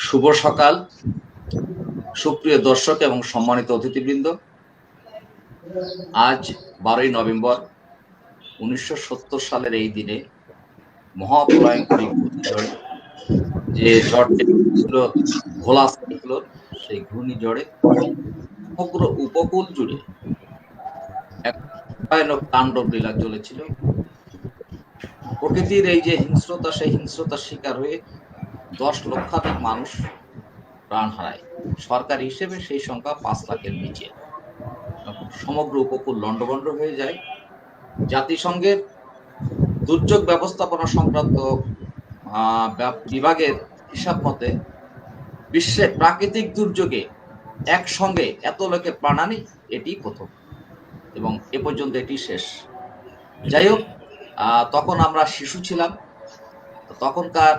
শুভ সকাল সুপ্রিয় দর্শক এবং সম্মানিত অতিথিবৃন্দ। আজ 12ই নভেম্বর 1970 সালের এই দিনে মহাপ্রলয়ঙ্করী ঘূর্ণিঝড়ে, যে ঝড়টি ছিল ভোলা সাইক্লোন, সেই ঘূর্ণিঝড়ে সমগ্র উপকূল জুড়ে এক ভয়ানক তাণ্ডব লীলা চলেছিল। প্রকৃতির এই যে হিংস্রতা, সেই হিংস্রতার শিকার হয়ে 10 লক্ষাধিক মানুষ প্রাণ হারায়। সরকারি হিসেবে সেই সংখ্যা 5 লাখের নিচে। সমগ্র উপকূল লণ্ডভণ্ড হয়ে যায়। জাতিসংঘের দুর্যোগ ব্যবস্থাপনা সংক্রান্ত বিভাগের হিসাব মতে বিশ্বে প্রাকৃতিক দুর্যোগে একসঙ্গে এত লোকের প্রাণহানি এটি প্রথম, এবং এ পর্যন্ত এটি শেষ। যাই হোক, তখন আমরা শিশু ছিলাম। তখনকার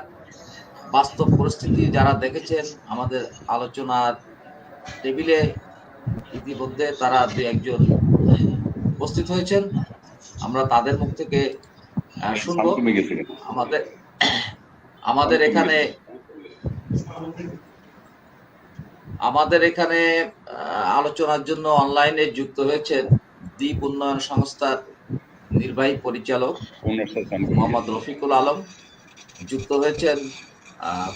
বাস্তব পরিস্থিতি যারা দেখেছেন আমাদের আলোচনার টেবিলে ইতিমধ্যে তারা দু একজন উপস্থিত হয়েছেন। আমরা তাদের মুখ থেকে শুনবো। আমাদের এখানে আলোচনার জন্য অনলাইনে যুক্ত হয়েছেন দ্বীপ উন্নয়ন সংস্থার নির্বাহী পরিচালক মোহাম্মদ রফিকুল আলম, যুক্ত হয়েছেন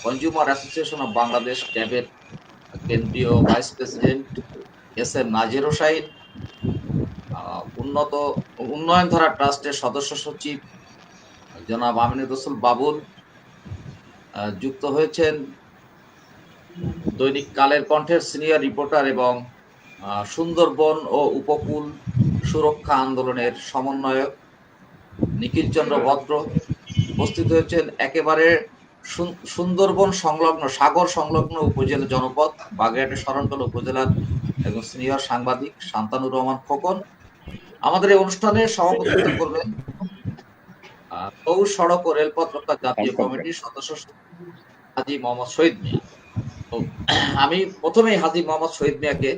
কনজিউমার অ্যাসোসিয়েশন অফ বাংলাদেশ ক্যাবের কেন্দ্রীয় ভাইস প্রেসিডেন্ট এস.এম. নাজির হোসাইন, উন্নয়ন ধারা ট্রাস্টের সদস্য সচিব জনাব আমিনুর রসুল বাবুল, যুক্ত হয়েছেন দৈনিক কালের কণ্ঠের সিনিয়র রিপোর্টার এবং সুন্দরবন ও উপকূল সুরক্ষা আন্দোলনের সমন্বয়ক নিখিল চন্দ্র ভদ্র, উপস্থিত হয়েছেন একেবারে সুন্দরবন সংলগ্ন, সাগর সংলগ্ন উপজেলা জনপদ বাগেরহাটের শরণখোলা উপজেলার একজন সিনিয়র সাংবাদিক শান্তানুর রহমান খোকন। আমাদের এই অনুষ্ঠানে সভাপতিত্ব করবেন নৌ সড়ক ও রেলপথ রক্ষা জাতীয় কমিটির সদস্য হাজী মোহাম্মদ শহীদ মিয়া। আমি প্রথমেই হাজী মোহাম্মদ শহীদ মিয়াকে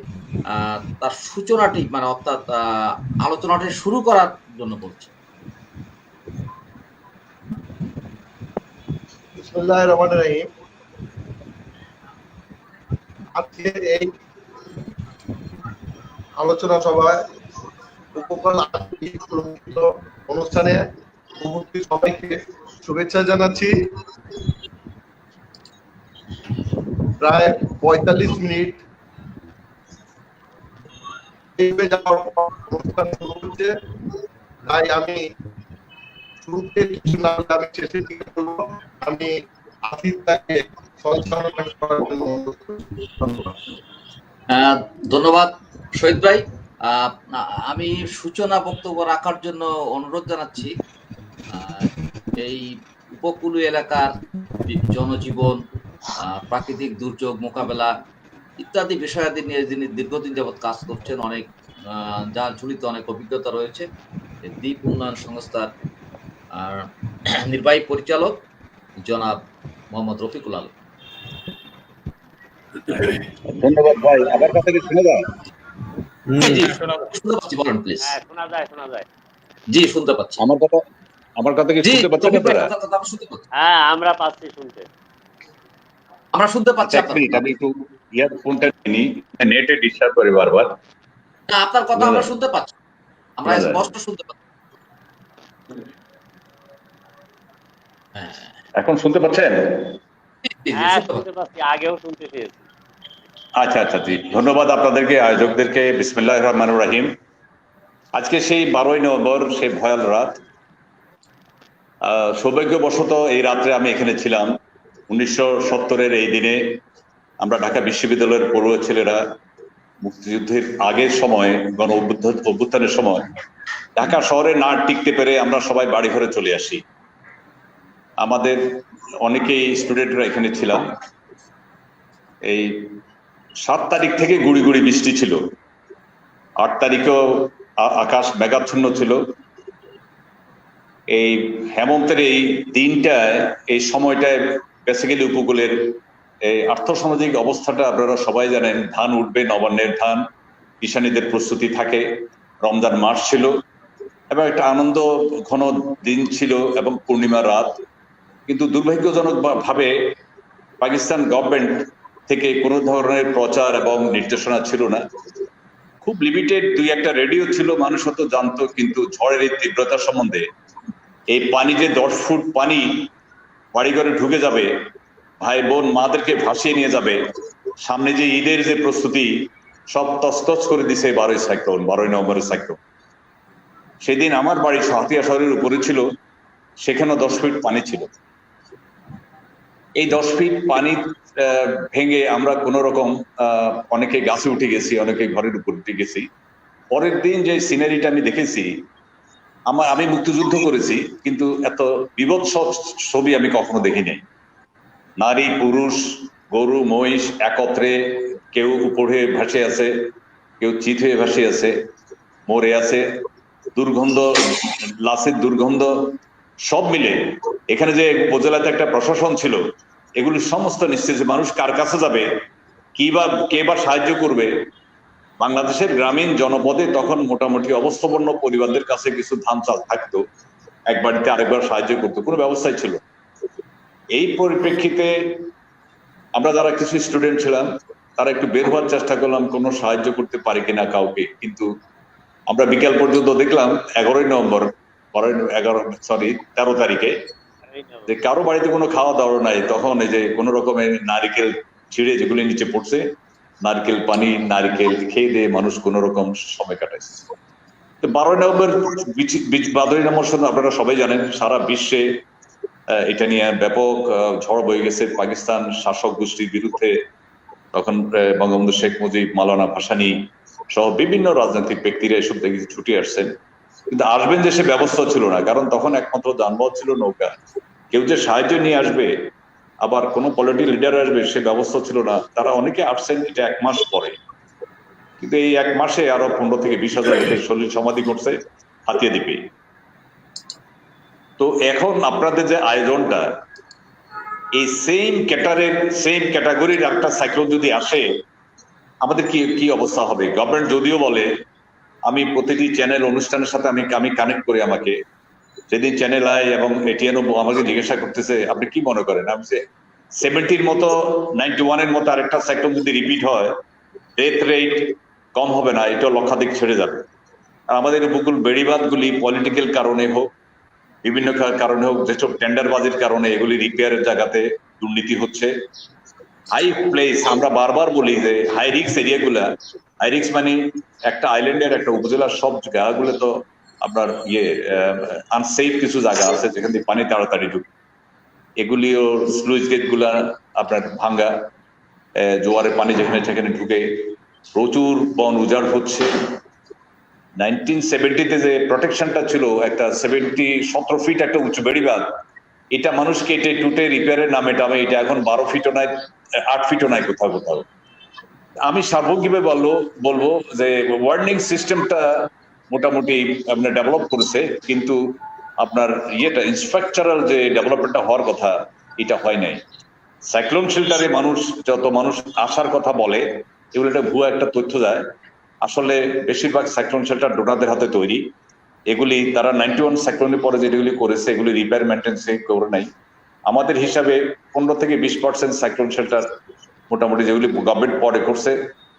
তার সূচনাটি অর্থাৎ আলোচনাটি শুরু করার জন্য বলছি। বিসমিল্লাহির রহমানির রহিম। আজকে এই আলোচনা সভায় উপকূল অনুষ্ঠানে উপস্থিত সবাইকে শুভেচ্ছা জানাচ্ছি। প্রায় 45 মিনিট অনুষ্ঠান শুরু হচ্ছে, তাই আমি শুরুতে কিছু না বলে আমি শেষের দিকে বলবো। আমি আসিফকে সঞ্চালনা করার জন্য ধন্যবাদ শহীদ ভাই। আমি সূচনা বক্তব্য রাখার জন্য অনুরোধ জানাচ্ছি। এই উপকূলীয় এলাকার জনজীবন, প্রাকৃতিক দুর্যোগ মোকাবেলা ইত্যাদি বিষয়াদি নিয়ে যিনি দীর্ঘদিন যাবৎ কাজ করছেন, অনেক যার ঝুলিতে অনেক অভিজ্ঞতা রয়েছে, দ্বীপ উন্নয়ন সংস্থার নির্বাহী পরিচালক জনাব মোহাম্মদ রফিকুল আলম। ধন্যবাদ ভাই। আমার কথা কি শোনা যায়? শুনতে পাচ্ছি, বলেন প্লিজ। শোনা যায়, শোনা যায়। জি, শুনতে পাচ্ছি। আমার কথা কি শুনতে পাচ্ছেন আপনারা? হ্যাঁ, আমরা পাচ্ছি শুনতে। আমরা শুনতে পাচ্ছি। আমি একটু ইয়ারফোনটা নিই, নেটে ডিস্টার্ব করে বারবার। না, আপনার কথা আমরা শুনতে পাচ্ছি, আমরা স্পষ্ট শুনতে পাচ্ছি। এখন শুনতে পাচ্ছেন? হ্যাঁ, শুনতে পাচ্ছি, আগেও শুনতে পেয়েছি। আচ্ছা জি, ধন্যবাদ আপনাদেরকে, আয়োজকদেরকে। বিসমিল্লাহির রহমানির রহিম। আজকে সেই 12ই নভেম্বর, সেই ভয়াল রাত। সৌভাগ্যবশত এই রাত্রে আমি এখানে ছিলাম। 1970-এর এই দিনে আমরা ঢাকা বিশ্ববিদ্যালয়ের পড়ুয়া ছেলেরা মুক্তিযুদ্ধের আগের সময়, গণ অভ্যুত্থানের সময় ঢাকা শহরে না টিকতে পেরে আমরা সবাই বাড়ি ঘরে চলে আসি। আমাদের অনেকেই স্টুডেন্টরা এখানে ছিলাম। এই 7 তারিখ থেকে গুড়ি গুড়ি বৃষ্টি ছিল। 8 তারিখেও আকাশ মেঘাচ্ছন্ন ছিল। এই হেমন্তের এই দিনটায়, এই সময়টায় বেসিক্যালি উপকূলের এই আর্থসামাজিক অবস্থাটা আপনারা সবাই জানেন। ধান উঠবে, নবান্নের ধান, কিষানীদের প্রস্তুতি থাকে। রমজান মাস ছিল এবং একটা আনন্দ ঘন দিন ছিল এবং পূর্ণিমা রাত। কিন্তু দুর্ভাগ্যজনক ভাবে পাকিস্তান গভর্নমেন্ট থেকে কোনো ধরনের প্রচার এবং নির্দেশনা ছিল না। খুব লিমিটেড 2-1টা রেডিও ছিল, মানুষ হয়তো জানতো, কিন্তু ঝড়ের এই তীব্রতা সম্বন্ধে, এই পানি যে 10 ফুট পানি বাড়িঘরে ঢুকে যাবে, ভাই বোন মাদেরকে ভাসিয়ে নিয়ে যাবে, সামনে যে ঈদের যে প্রস্তুতি সব তছতছ করে দিছে 12ই নভেম্বরের সাইক্লোন। সেদিন আমার বাড়ি হাতিয়া শহরের উপরে ছিল, সেখানেও 10 ফিট পানি ছিল। এই 10 ফিট পানি ভেঙে আমরা কোন রকম অনেকে গাছে উঠে গেছি, অনেকে ঘরের উপর উঠে গেছি। পরের দিন যে সিনারিটা আমি দেখেছি, আমি মুক্তিযুদ্ধ করেছি, কিন্তু এত বিভৎস ছবি আমি কখনো দেখিনি। নারী পুরুষ গরু মহিষ একত্রে, কেউ উপরে ভাসে আছে, কেউ চিত হয়ে ভাসে আছে, মরে আছে, দুর্গন্ধ, লাশের দুর্গন্ধ সব মিলে। এখানে যে উপজেলাতে একটা প্রশাসন ছিল, এগুলি সমস্ত নিশ্চিত মানুষ কার কাছে যাবে, কে বা সাহায্য করবে। বাংলাদেশের গ্রামীণ জনপদে তখন মোটামুটি অবস্থাপন্ন পরিবারদের কাছে কিছু ধান চাল থাকতো, এক বাড়িতে আরেকবার সাহায্য করতো, কোনো ব্যবস্থাই ছিল। এই পরিপ্রেক্ষিতে আমরা যারা কিছু স্টুডেন্ট ছিলাম, তারা একটু বের হওয়ার চেষ্টা করলাম কোনো সাহায্য করতে পারি কিনা কাউকে। কিন্তু আমরা বিকেল পর্যন্ত দেখলাম 13 তারিখে যে কারো বাড়িতে কোনো খাওয়া দাওয়া নাই। তখন এই যে কোন রকমের নারিকেল ছিঁড়ে যেগুলি নিচে পড়ছে, নারকেল পানি, নারকেল খেয়ে দিয়ে মানুষ কোন রকম সময় কাটাইছে। 12ই নভেম্বর আপনারা সবাই জানেন, সারা বিশ্বে এটা নিয়ে ব্যাপক ঝড় বয়ে গেছে পাকিস্তান শাসক গোষ্ঠীর বিরুদ্ধে। তখন বঙ্গবন্ধু শেখ মুজিব, মাওলানা ভাসানী সহ বিভিন্ন রাজনৈতিক ব্যক্তিরা এসব থেকে ছুটে আসছেন, কিন্তু আসবেন যে সে ব্যবস্থা ছিল না। কারণ তখন একমাত্র যানবাহন ছিল নৌকা, কেউ যে সাহায্য নিয়ে আসবে, আবার কোন পলিটিক্যাল লিডার আসবে, সে ব্যবস্থা ছিল না। তারা অনেকে আসছেন এটা 1 মাস পরে, কিন্তু এই 1 মাসে আরো 15 থেকে 20,000 লোকের শরীর সমাধি করছে হাতিয়া দ্বীপে। তো এখন আপনাদের যে আয়োজনটা, এই সেম ক্যাটাগরির একটা সাইক্লোন যদি আসে, আমাদের কি অবস্থা হবে? গভর্নমেন্ট যদিও বলে, আমি প্রতিটি চ্যানেল অনুষ্ঠানের সাথে আমি কানেক্ট করি, আমাকে যেদিন চ্যানেল আই এবং এটিএনও আমাকে জিজ্ঞাসা করতেছে আপনি কি মনে করেন, আমি 70-র মতো 91-এর মতো আরেকটা সাইক্লোন যদি রিপিট হয়, ডেথ রেট কম হবে না, এটা লক্ষাধিক ছেড়ে যাবে। আর আমাদের উপকূল বেড়িবাঁধ গুলি পলিটিক্যাল কারণে হোক, বিভিন্ন কারণে হোক, যেসব টেন্ডারবাজির কারণে এগুলি রিপেয়ারের জায়গাতে দুর্নীতি হচ্ছে। হাই প্লেস, আমরা বারবার বলি যে হাই রিস্ক এরিয়াগুলা, হাই রিস্ক মানে একটা আইল্যান্ডের একটা উপজেলার সব জায়গাগুলো তো আপনার আনসেফ কিছু জায়গা আছে যেখান থেকে পানি তাড়াতাড়ি ঢুকে। এগুলিও স্লুইস গেট গুলা আপনার ভাঙ্গা, জোয়ারের পানি যেখানে সেখানে ঢুকে, প্রচুর বন উজাড় হচ্ছে। 1970-তে যে প্রোটেকশনটা ছিল, একটা 17 ফিট একটা উঁচু বেড়িবাঁধ, এটা মানুষ কেটে টুটে রিপেয়ারের নামে টামে এটা এখন 12 ফিটও নাই, 8 ফিটও নাই কোথাও কোথাও। আমি সার্বক্ষিকভাবে বলবো যে ওয়ার্নিং সিস্টেমটা মোটামুটি আপনার ডেভেলপ করেছে, কিন্তু আপনার ইনফ্রাস্ট্রাকচারাল যে ডেভেলপমেন্টটা হওয়ার কথা, এটা হয় নাই। সাইক্লোন শেল্টারে যত মানুষ আসার কথা বলে, এগুলো একটা ভুয়া একটা তথ্য দেয়। আসলে বেশিরভাগ সাইক্লোন শেল্টার ডোনারদের হাতে তৈরি। এগুলি তারা 91 সাইক্লোনের পরে যেগুলি করেছে, এগুলি রিপেয়ার মেইনটেন্স করে নাই। আমাদের হিসাবে 15 থেকে 20% সাইক্লোন শেল্টার মোটামুটি যেগুলি গভর্নমেন্ট পরে করছে,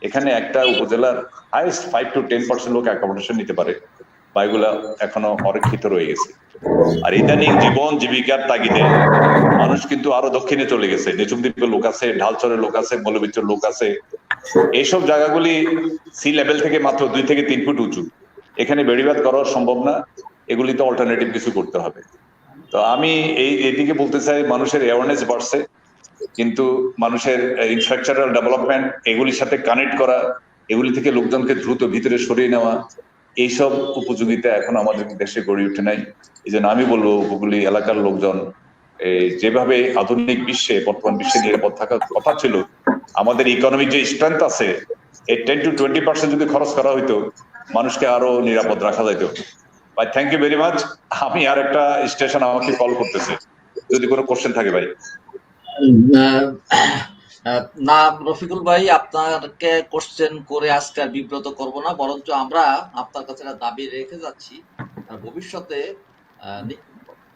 এখানে একটা উপজেলার হাইয়েস্ট 5 to 10% লোক অ্যাকোমোডেশন নিতে পারে, বা এগুলা এখনো অরক্ষিত রয়ে গেছে। আর ইদানিং জীবন জীবিকার তাগিদে মানুষ কিন্তু আরো দক্ষিণে চলে গেছে। নিঝুম দ্বীপের লোক আছে, ঢালচরের লোক আছে, মৌলভীর লোক আছে। এইসব জায়গাগুলি সি লেভেল থেকে মাত্র 2 থেকে 3 ফুট উঁচু, এখানে বেড়িবাঁধ করা সম্ভব না। এগুলিতে অল্টারনেটিভ কিছু করতে হবে। তো আমি এইদিকে বলতে চাই, মানুষের অ্যাওয়ারনেস বাড়ছে, কিন্তু মানুষের ইনফ্রাস্ট্রাকচারাল ডেভেলপমেন্ট, এগুলির সাথে কানেক্ট করা, এগুলি থেকে লোকজনকে দ্রুত ভিতরে সরিয়ে নেওয়া, এইসব উপযোগিতা এখন আমাদের দেশে গড়ে উঠে নাই। এই জন্য আমি বলবো উপকূলীয় এলাকার লোকজন যেভাবে আধুনিক বিশ্বে, বর্তমান বিশ্বে নিরাপদ থাকার কথা ছিল, আমাদের ইকোনমিক যে স্ট্রেংথ আছে, এই 10 to 20% যদি খরচ করা হইতো, মানুষকে আরো নিরাপদ রাখা যাইতো। ভাই থ্যাংক ইউ ভেরি মাচ। আমি আর একটা স্টেশন আমাকে কল করতেছে, যদি কোনো কোশ্চেন থাকে ভাই। না রফিকুল ভাই, আপনাকে কোশ্চেন করে আজকে আর বিব্রত করব না, বরঞ্চ আমরা আপনার কাছে দাবি রেখে যাচ্ছি ভবিষ্যতে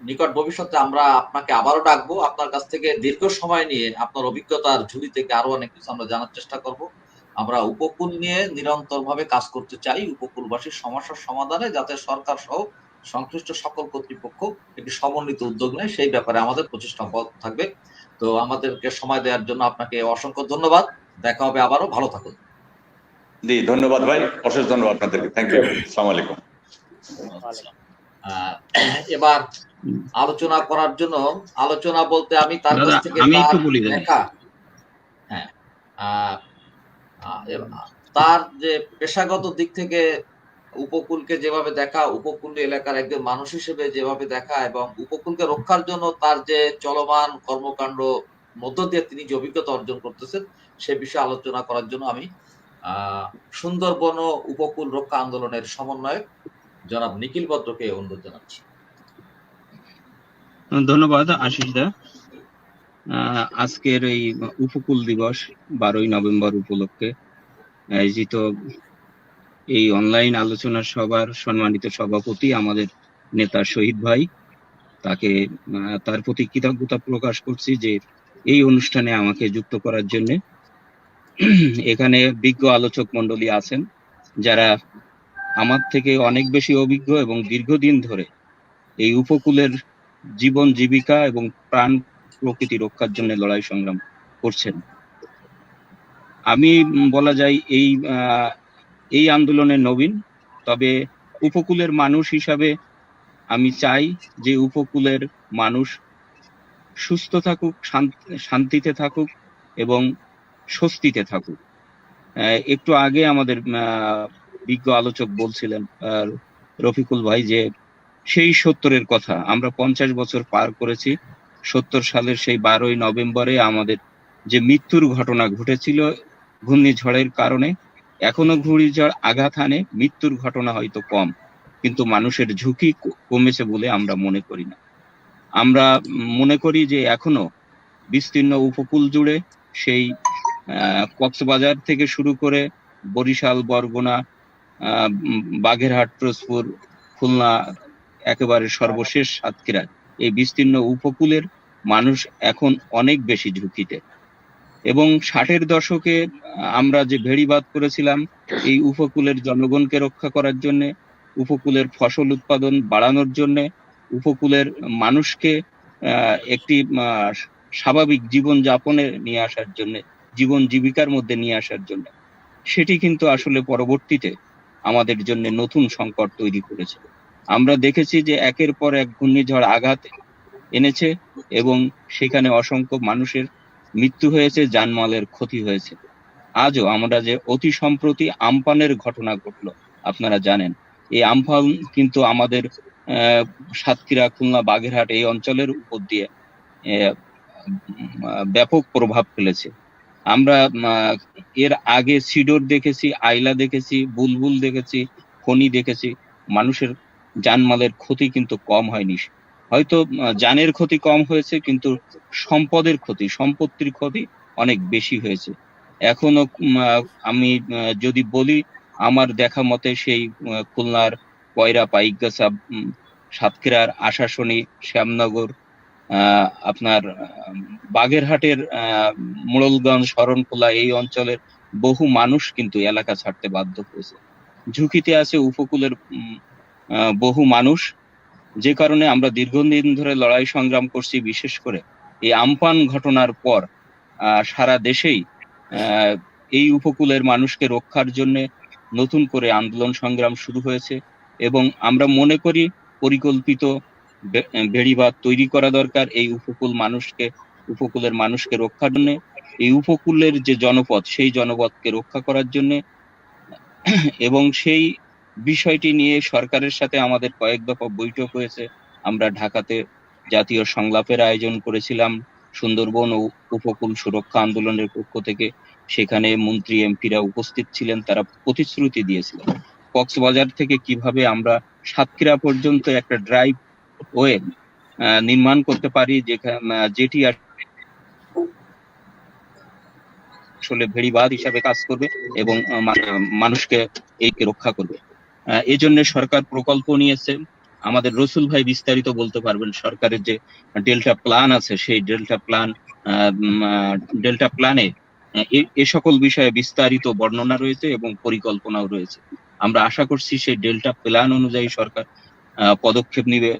নিকট ভবিষ্যতে আমরা আপনাকে আবারও ডাকবো, আপনার কাছ থেকে দীর্ঘ সময় নিয়ে আপনার অভিজ্ঞতার ঝুলি থেকে আরো অনেক কিছু আমরা জানার চেষ্টা করব। আমরা উপকূল নিয়ে নিরন্তরভাবে কাজ করতে চাই, উপকূলবাসীর সমস্যার সমাধানে, যাতে সরকার সহ সংশ্লিষ্ট সকল কর্তৃপক্ষ একটি সমন্বিত উদ্যোগ নেয়, সেই ব্যাপারে আমাদের প্রচেষ্টা অব্যাহত থাকবে। তো আমাদেরকে সময় দেওয়ার জন্য আপনাকে অসংখ্য ধন্যবাদ। দেখা হবে আবারও, ভালো থাকুন। জি, ধন্যবাদ ভাই, অশেষ ধন্যবাদ আপনাদেরকে। Thank you. আসসালামু আলাইকুম। এবার আলোচনা করার জন্য, আলোচনা বলতে আমি তার কাছ থেকে দেখা, হ্যাঁ, তার যে পেশাগত দিক থেকে উপকূলকে যেভাবে দেখা, উপকূল এলাকার একজন মানুষ হিসেবে যেভাবে দেখা, এবং উপকূলকে রক্ষার জন্য তার যে চলমান কর্মকাণ্ড মধ্য দিয়ে তিনি যে অভিজ্ঞতা অর্জন করতেছেন, সে বিষয়ে আলোচনা করার জন্য আমি সুন্দরবন ও উপকূল রক্ষা আন্দোলনের সমন্বয়ক জনাব নিখিল ভদ্রকে অনুরোধ জানাচ্ছি। ধন্যবাদ আশিস দা। আজকের এই উপকূল দিবস 12ই নভেম্বর উপলক্ষে আয়োজিত এই অনলাইন আলোচনা সভার সম্মানিত সভাপতি আমাদের নেতা শহীদ ভাই, তাকে তার প্রতি কৃতজ্ঞতা প্রকাশ করছি যে এই অনুষ্ঠানে আমাকে যুক্ত করার জন্য। এখানে বিজ্ঞ আলোচক মণ্ডলী আছেন যারা আমার থেকে অনেক বেশি অভিজ্ঞ এবং দীর্ঘদিন ধরে এই উপকূলের জীবন জীবিকা এবং প্রাণ প্রকৃতি রক্ষার জন্য লড়াই সংগ্রাম করছেন। আমি বলা যায় এই আন্দোলনের নবীন, তবে উপকূলের মানুষ হিসাবে আমি চাই যে উপকূলের মানুষ সুস্থ থাকুক, শান্তিতে থাকুক এবং স্বস্তিতে থাকুক। একটু আগে আমাদের বিজ্ঞ আলোচক বলছিলেন রফিকুল ভাই যে সেই 70-এর কথা, আমরা 50 বছর পার করেছি। 70 সালের সেই 12ই নভেম্বরে আমাদের যে মৃত্যুর ঘটনা ঘটেছিল ঘূর্ণিঝড়ের কারণে, এখনো ঘূর্ণিঝড় আঘাত হানে, মৃত্যুর ঘটনা হয়তো কম, কিন্তু মানুষের ঝুঁকি কমেছে বলে আমরা মনে করি না। আমরা মনে করি যে এখনো বিস্তীর্ণ উপকূল জুড়ে, সেই কক্সবাজার থেকে শুরু করে বরিশাল, বরগুনা, বাগেরহাট, পিরোজপুর, খুলনা, একেবারে সর্বশেষ সাতক্ষীরা, এই বিস্তীর্ণ উপকূলের মানুষ এখন অনেক বেশি ঝুঁকিতে। এবং 60-এর দশকে আমরা যে ভেড়িবাদ করেছিলাম এই উপকূলের জনগণকে রক্ষা করার জন্য, উপকূলের ফসল উৎপাদন বাড়ানোর জন্য, উপকূলের মানুষকে একটি স্বাভাবিক জীবন যাপনে নিয়ে আসার জন্য, জীবন জীবিকার মধ্যে নিয়ে আসার জন্য, সেটি কিন্তু আসলে পরবর্তীতে আমাদের জন্য নতুন সংকট তৈরি করেছে। আমরা দেখেছি যে একের পর এক ঘূর্ণিঝড় আঘাত এনেছে এবং সেখানে অসংখ্য মানুষের মৃত্যু হয়েছে, জানমালের ক্ষতি হয়েছে। আজও আমরা যে অতি সম্প্রতি আমপানের ঘটনা ঘটলো, আপনারা জানেন, এই আমফান কিন্তু আমাদের সাতক্ষীরা, খুলনা, বাগেরহাট এই অঞ্চলের উপর দিয়ে ব্যাপক প্রভাব ফেলেছে। আমরা এর আগে সিডর দেখেছি, আইলা দেখেছি, বুলবুল দেখেছি, ফণী দেখেছি। মানুষের জানমালের ক্ষতি কিন্তু কম হয়নি। হয়তো জানের ক্ষতি কম হয়েছে, কিন্তু সম্পদের ক্ষতি, সম্পত্তির ক্ষতি অনেক বেশি হয়েছে। এখনো আমি যদি বলি, আমার দেখা মতে সেই খুলনার কয়রা, পাইকগাছা, সাতক্ষীরার আশাশুনি, শ্যামনগর, আপনার বাগেরহাটের মোড়লগঞ্জ, শরণখোলা, এই অঞ্চলের বহু মানুষ কিন্তু এলাকা ছাড়তে বাধ্য হয়েছে। ঝুঁকিতে আছে উপকূলের বহু মানুষ, যে কারণে আমরা দীর্ঘদিন ধরে লড়াই সংগ্রাম করছি। বিশেষ করে এই আমফান ঘটনার পর সারা দেশেই এই উপকূলের মানুষকে রক্ষার জন্য নতুন করে আন্দোলন সংগ্রাম শুরু হয়েছে এবং আমরা মনে করি পরিকল্পিত বেড়িবাঁধ তৈরি করা দরকার এই উপকূলের মানুষকে রক্ষার জন্য, এই উপকূলের যে জনপদ, সেই জনপদকে রক্ষা করার জন্য। এবং সেই বিষয়টি নিয়ে সরকারের সাথে আমাদের কয়েক দফা বৈঠক হয়েছে। আমরা ঢাকাতে জাতীয় সংলাপের আয়োজন করেছিলাম সুন্দরবন ও উপকূল সুরক্ষা আন্দোলনের পক্ষ থেকে। সেখানে মন্ত্রী, এমপিরা উপস্থিত ছিলেন। তারা প্রতিশ্রুতি দিয়েছিলেন কক্সবাজার থেকে কিভাবে আমরা সাতক্ষীরা পর্যন্ত একটা ড্রাইভ ওয়ে নির্মাণ করতে পারি, যেটি আসলে ভেড়িবাঁধ হিসাবে কাজ করবে এবং মানুষকে রক্ষা করবে। এই জন্য সরকার প্রকল্প নিয়েছে। আমাদের রসুল ভাই বিস্তারিত বলতে পারবেন। সরকারের যে ডেল্টা প্ল্যান আছে, সেই ডেল্টা প্ল্যানে এ সকল বিষয়ে বিস্তারিত বর্ণনা রয়েছে এবং পরিকল্পনাও রয়েছে। আমরা আশা করছি সেই ডেল্টা প্ল্যান অনুযায়ী সরকার পদক্ষেপ নিবে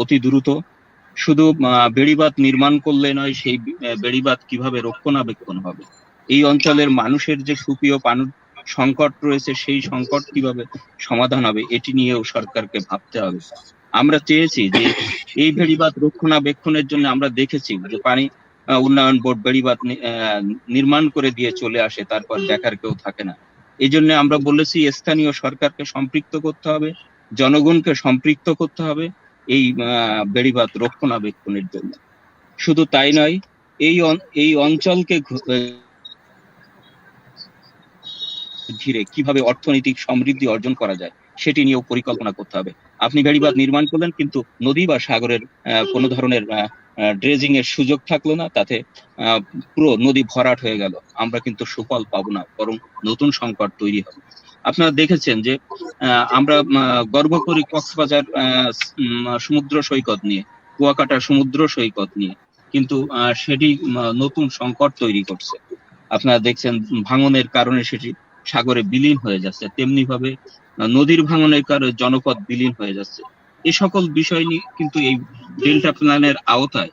অতি দ্রুত। শুধু বেড়িবাঁধ নির্মাণ করলে নয়, সেই বেড়িবাঁধ কিভাবে রক্ষণাবেক্ষণ হবে, এই অঞ্চলের মানুষের যে সুপ্রিয় পানি সংকট রয়েছে, সেই সংকট কিভাবে সমাধান হবে, এটি নিয়েও সরকারকে ভাবতে হবে। আমরা চেয়েছি যে এই বেড়িবাঁধ রক্ষণাবেক্ষণের জন্য আমরা দেখেছি যে পানি উন্নয়ন বোর্ড বেড়িবাঁধ নির্মাণ করে দিয়ে চলে আসে, তারপর দেখার কেউ থাকে না। এই জন্য আমরা বলেছি স্থানীয় সরকারকে সম্পৃক্ত করতে হবে, জনগণকে সম্পৃক্ত করতে হবে এই বেড়িবাঁধ রক্ষণাবেক্ষণের জন্য। শুধু তাই নয়, এই অঞ্চলকে ঘিরে কিভাবে অর্থনৈতিক সমৃদ্ধি অর্জন করা যায় সেটি নিয়েও পরিকল্পনা করতে হবে। আপনি বেড়িবাঁধ নির্মাণ করলেন, কিন্তু নদী বা সাগরের কোনো ধরনের ড্রেজিং এর সুযোগ থাকলো না, তাতে পুরো নদী ভরাট হয়ে গেল। আমরা কিন্তু সুফল পাবো না, বরং নতুন সংকট তৈরি হবে। আপনারা দেখেছেন যে আমরা গর্ব করি কক্সবাজার সমুদ্র সৈকত নিয়ে, কুয়াকাটা সমুদ্র সৈকত নিয়ে, কিন্তু সেটি নতুন সংকট তৈরি করছে। আপনারা দেখছেন ভাঙনের কারণে সেটি সাগরে বিলীন হয়ে যাচ্ছে, তেমনি ভাবে নদীর ভাঙনের কারণে জনপদ বিলীন হয়ে যাচ্ছে। এই সকল বিষয় নিয়ে কিন্তু এই ডেল্টা প্ল্যানের আওতায়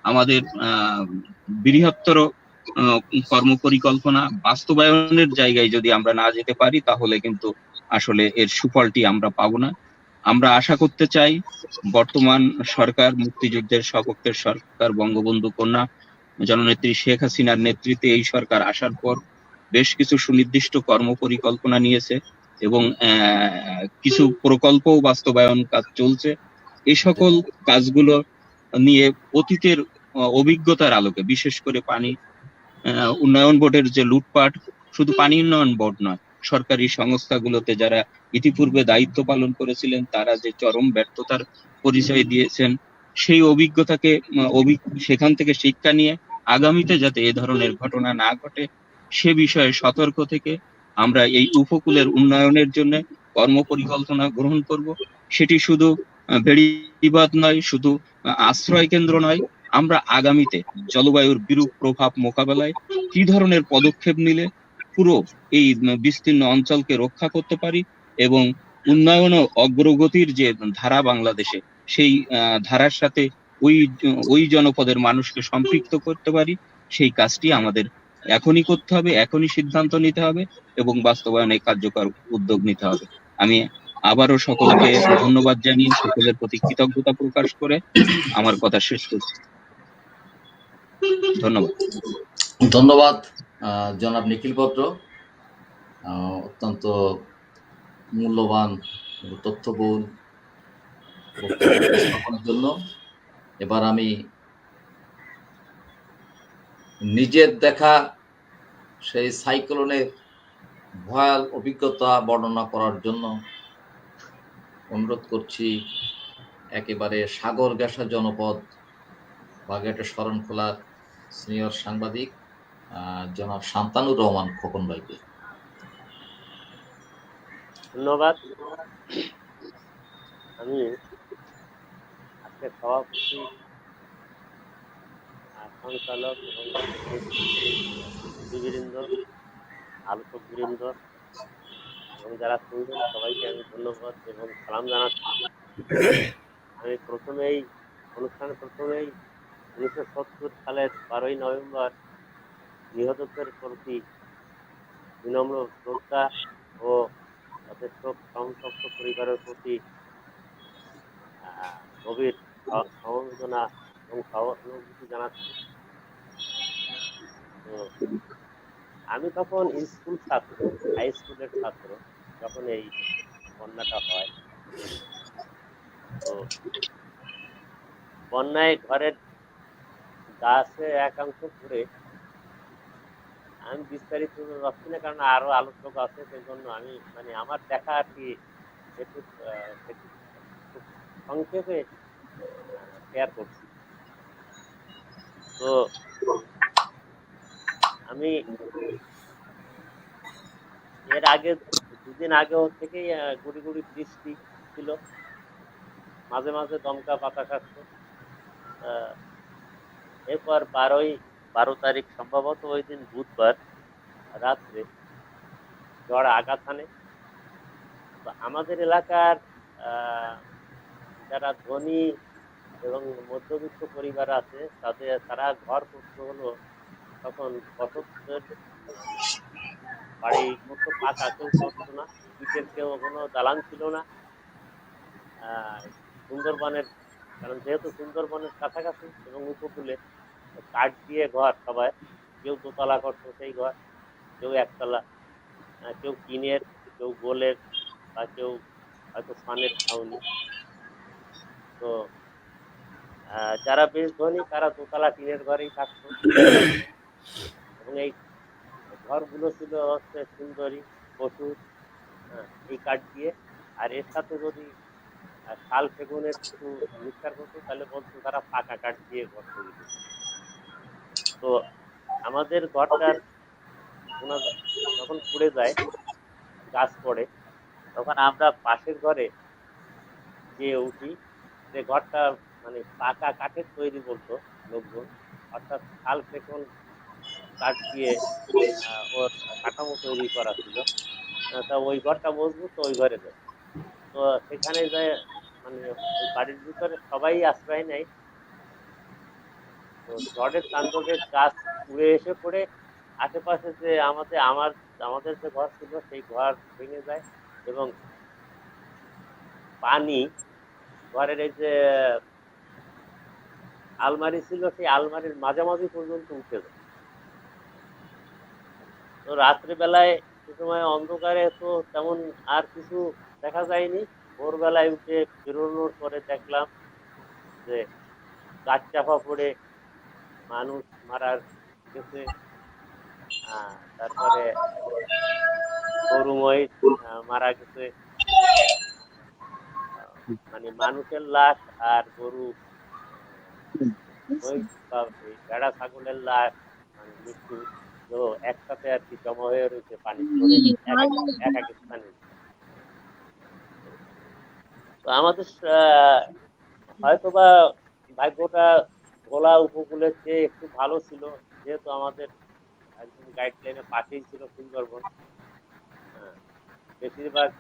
আমাদের বৃহত্তর কর্মপরিকল্পনা বাস্তবায়নের জায়গায় যদি আমরা না যেতে পারি, তাহলে কিন্তু আসলে এর সুফলটি আমরা পাবো না। আমরা আশা করতে চাই বর্তমান সরকার, মুক্তিযুদ্ধের সপক্ষের সরকার, বঙ্গবন্ধু কন্যা জননেত্রী শেখ হাসিনার নেতৃত্বে এই সরকার আসার পর বেশ কিছু সুনির্দিষ্ট কর্মপরিকল্পনা নিয়েছে এবং কিছু প্রকল্পও বাস্তবায়ন কাজ চলছে। এই সকল কাজগুলো নিয়ে অতীতের অভিজ্ঞতার আলোকে, বিশেষ করে পানি উন্নয়ন বোর্ডের যে লুটপাট, শুধু পানি উন্নয়ন বোর্ড নয়, সরকারি সংস্থাগুলোতে যারা ইতিপূর্বে দায়িত্ব পালন করেছিলেন তারা যে চরম ব্যর্থতার পরিচয় দিয়েছেন, সেই অভিজ্ঞতাকে সেখান থেকে শিক্ষা নিয়ে আগামীতে যাতে এ ধরনের ঘটনা না ঘটে সে বিষয়ে সতর্ক থেকে আমরা এই উপকূলের উন্নয়নের জন্য কর্মপরিকল্পনা গ্রহণ করব। সেটি শুধু বেড়িবাঁধ নয়, শুধু আশ্রয় কেন্দ্র নয়, আমরা আগামীতে জলবায়ুর বিরূপ প্রভাব মোকাবেলায় কি ধরনের পদক্ষেপ নিলে পুরো এই বিস্তীর্ণ অঞ্চলকে রক্ষা করতে পারি এবং উন্নয়ন ও অগ্রগতির যে ধারা বাংলাদেশে, সেই ধারার সাথে ওই জনপদের মানুষকে সম্পৃক্ত করতে পারি, সেই কাজটি আমাদের এখনই করতে হবে, এখনই সিদ্ধান্ত নিতে হবে এবং বাস্তবায়নে কার্যকর উদ্যোগ নিতে হবে। আমি আবারও সকলকে ধন্যবাদ জানিয়ে, সকলের প্রতি কৃতজ্ঞতা প্রকাশ করে আমার কথা শেষ করছি। ধন্যবাদ। ধন্যবাদ জনাব নিখিল ভদ্র, অত্যন্ত মূল্যবান তথ্যবহুল উপস্থাপনের জন্য। এবার আমি নিজের দেখা সেই সাইক্লোনের ভয়াল অভিজ্ঞতা বর্ণনা করার জন্য অনুরোধ করছি একেবারে সাগর গ্যাসা জনপদ বাগেরহাটের শরণখোলার সিনিয়র সাংবাদিক জনাব শান্তানুর রহমান খোকন ভাইকে। ধন্যবাদ। আমি আজকে সভাপতি, সঞ্চালক এবং বৃন্দ, আলোচক বৃন্দ এবং যারা শুনবেন সবাইকে আমি ধন্যবাদ এবং সালাম জানাচ্ছি। আমি প্রথমেই 1970 সালের 12ই নভেম্বর নিহতদের প্রতি বিনম্র শ্রদ্ধা ও তাদের শোক সংতপ্ত পরিবারের প্রতি গভীর সমবেদনা এবং সহানুভূতি জানাচ্ছি। তো আমি তখন স্কুল ছাত্র, হাই স্কুলের ছাত্র, যখন এই বন্যাটা হয়। তো বন্যায় ঘরের গাছে একাংশ ঘুরে, আমি বিস্তারিত যাচ্ছি না কারণ আরো আলোচক আছে, সেই জন্য আমি আমার দেখা আর কি একটু সংক্ষেপে শেয়ার করছি। তো আমি এর আগে দুদিন আগেও থেকেই গুড়ি গুড়ি বৃষ্টি ছিল মাঝে মাঝে দমকা বাতাস আসতো। এরপর 12 তারিখ সম্ভবত ওই দিন বুধবার রাত্রে ঝড় আঘাত হানে। তো আমাদের এলাকার যারা ধনী এবং মধ্যবিত্ত পরিবার আছে তারা ঘর করতে হলো তখন বসতদের বাড়ি করতো পাকা, কেউ করতো না, ইটের কেউ কোনো দালান ছিল না। সুন্দরবনের, কারণ যেহেতু সুন্দরবনের কাছাকাছি এবং উপকূলে, কাঠ দিয়ে ঘর সবাই, কেউ দোতলা করতো সেই ঘর, কেউ একতলা, কেউ টিনের, কেউ গোলের, বা কেউ হয়তো ফানের ছাউনি। তো যারা বেশ ধনী তারা দোতলা টিনের ঘরেই থাকতো, এবং এই ঘরগুলো ছিল হচ্ছে সুন্দরী প্রচুর, এই কাঠ দিয়ে। আর এর সাথে যদি শাল সেগুনের কিছু মিক্সার করতো তাহলে বলতো তারা পাকা কাঠ দিয়ে ঘর তৈরি করতো। তো আমাদের ঘরটার যখন পুড়ে যায়, গাছ পড়ে, তখন আমরা পাশের ঘরে যে উঠি, যে ঘরটা মানে পাকা কাঠের তৈরি বলতো লোকজন, অর্থাৎ শাল সেগুন কাঠ দিয়ে ওর কাঠামো তৈরি করা ছিল। তা ওই ঘরটা মজবুত, তো ওই ঘরে যায়। তো সেখানে যায়, মানে ওই বাড়ির ভিতরে সবাই আশ্রয় নেয়। তো ঝড়ের তাণ্ডবে গাছ উড়ে এসে পড়ে আশেপাশে যে আমাদের যে ঘর ছিল সেই ঘর ভেঙে যায়, এবং পানি ঘরের এই যে আলমারি ছিল সেই আলমারির মাঝামাঝি পর্যন্ত উঠে যায়। তো রাত্রিবেলায় সে সময় অন্ধকারে তো তেমন আর কিছু দেখা যায়নি। ভোরবেলায় উঠে বেরোনোর পরে দেখলাম যে গাছ চাপা পড়ে মানুষ মারা গেছে, তারপরে গরু মহিষ মারা গেছে। মানে মানুষের লাশ আর গরু মহিষ বা ভেড়া ছাগলের লাশ, মানে মৃত্যু তো একসাথে আর কি জমা হয়ে রয়েছে পানি পড়ে এক এক স্থানে। তো আমাদের হয়তোবা ভাগ্যটা ভোলা উপকূলের চেয়ে একটু ভালো ছিল, যেহেতু আমাদের একদম গাইডলাইনের পাশেই ছিল সুন্দরবন। বেশিরভাগ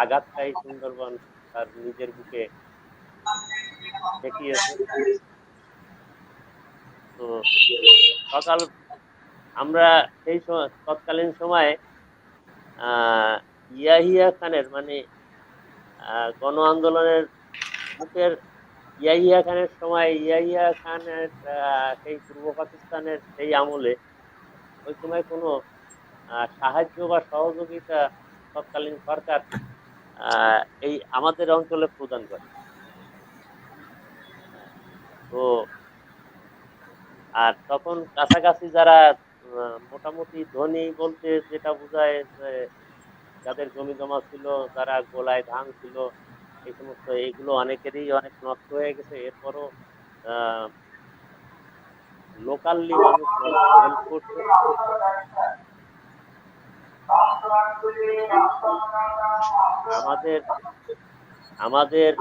আঘাতটাই সুন্দরবন তার নিজের বুকে ঠেকিয়েছে। তো সকাল আমরা সেই সময় তৎকালীন সময়ে ইয়াহিয়া খানের, মানে গণ আন্দোলনের মুখের ইয়াহিয়া খানের সময়, ইয়াহিয়া খানের সেই পূর্ব পাকিস্তানের সেই আমলে ওই সময় কোনো সাহায্য বা সহযোগিতা তৎকালীন সরকার এই আমাদের অঞ্চলে প্রদান করে। তো আর তখন কাছাকাছি যারা মোটামুটি ধনী বলতে যেটা বোঝায় যে যাদের জমি জমা ছিল, যারা গোলায় ধান ছিল, এই সমস্ত, এইগুলো অনেকেরই অনেক নষ্ট হয়ে গেছে। এরপরও লোকালি মানুষ মানুষকে হেল্প করছে। আমাদের আমাদের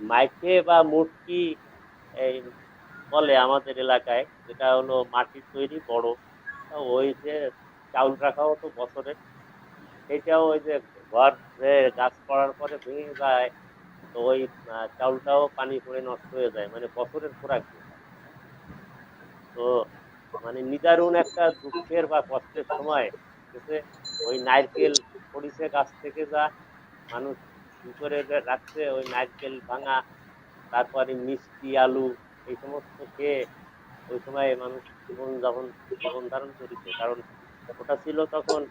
মাইকে বা মূর্তি এই বলে আমাদের এলাকায়, যেটা হলো মাটির তৈরি বড়, ওই যে চাউল রাখা হতো বছরে, সেটাও ওই যে ঘর গাছ পড়ার পরে ভেঙে যায়, তো ওই চাউলটাও পানি পড়ে নষ্ট হয়ে যায়, মানে বছরের খোরাক। তো মানে নিদারুণ একটা দুঃখের বা কষ্টের সময় ওই নারকেল পড়িছে গাছ থেকে, যা মানুষ ভিতরে রাখছে, ওই নারকেল ভাঙা, তারপরে মিষ্টি আলু, এই সমস্ত খেয়ে ওই সময় মানুষ জীবন ধারণ করেছে। কারণ ওটা ছিল তখন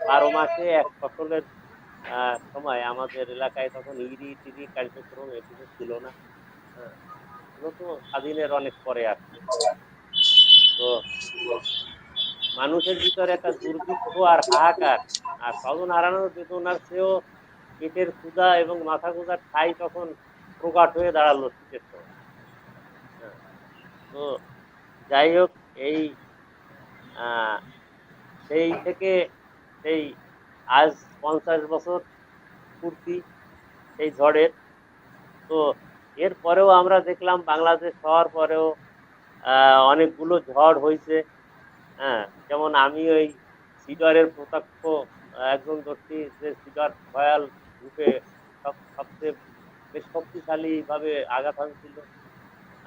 12 মাসে এক ফসলের সময়। আমাদের এলাকায় তখন ইরি টিরি কার্যক্রম এগুলো ছিল না, এগুলো তো স্বাধীনের অনেক পরে আসছে। তো মানুষের ভিতরে একটা দুর্ভিক্ষ আর হাহাকার, আর স্বজন হারানোর বেদনার চেয়েও পেটের ক্ষুধা এবং মাথা ক্ষুধার ঠাই তখন প্রকাট হয়ে দাঁড়ালো শীতের সময়। তো যাই হোক, এই সেই থেকে সেই আজ 50 বছর পূর্তি সেই ঝড়ের। তো এরপরেও আমরা দেখলাম বাংলাদেশ হওয়ার পরেও অনেকগুলো ঝড় হয়েছে। হ্যাঁ, যেমন আমি ওই সিডরের প্রত্যক্ষ একজন দর্শী, যে সিডর ভয়াল রূপে সবচেয়ে বেশ শক্তিশালী ভাবে আঘাত হানছিল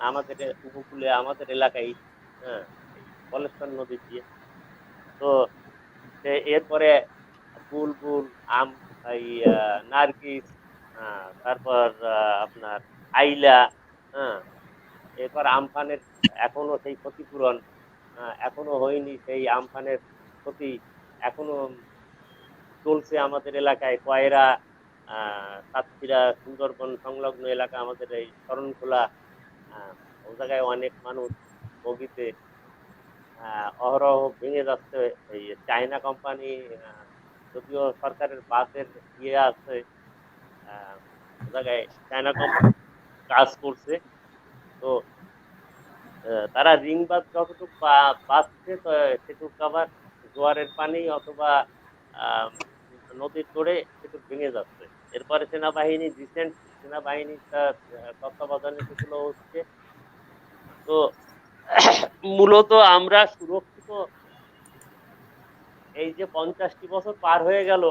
আমাদের উপকূলে, আমাদের এলাকায়। হ্যাঁ, এই কলেশ্বর নদী দিয়ে। তো এরপরে বুলবুল, আম, এই নার্গিস, তারপর আপনার আইলা, হ্যাঁ, এরপর আমফানের এখনো সেই ক্ষতিপূরণ এখনো হয়নি, সেই আমফানের ক্ষতি এখনো চলছে আমাদের এলাকায়। কয়রা, সাতক্ষীরা, সুন্দরবন সংলগ্ন এলাকা, আমাদের এই শরণখোলা, ও জায়গায় অনেক মানুষ বগিতে অহরহ ভেঙে যাচ্ছে। এই চায়না কোম্পানি, যদিও সরকারের বাসের ইয়ে আছে, ও জায়গায় চায়না কোম্পানি কাজ করছে। তো তারা রিং বাস যতটুকু বাঁচছে, তো সেটুকু আবার জোয়ারের পানি অথবা নদীর তোড়ে সেটুকু ভেঙে যাচ্ছে। এরপরে সেনাবাহিনী, রিসেন্ট সেনাবাহিনী তার তত্ত্বাবধানে সেগুলো হচ্ছে। তো মূলত আমরা সুরক্ষিত এই যে 50টি বছর পার হয়ে গেল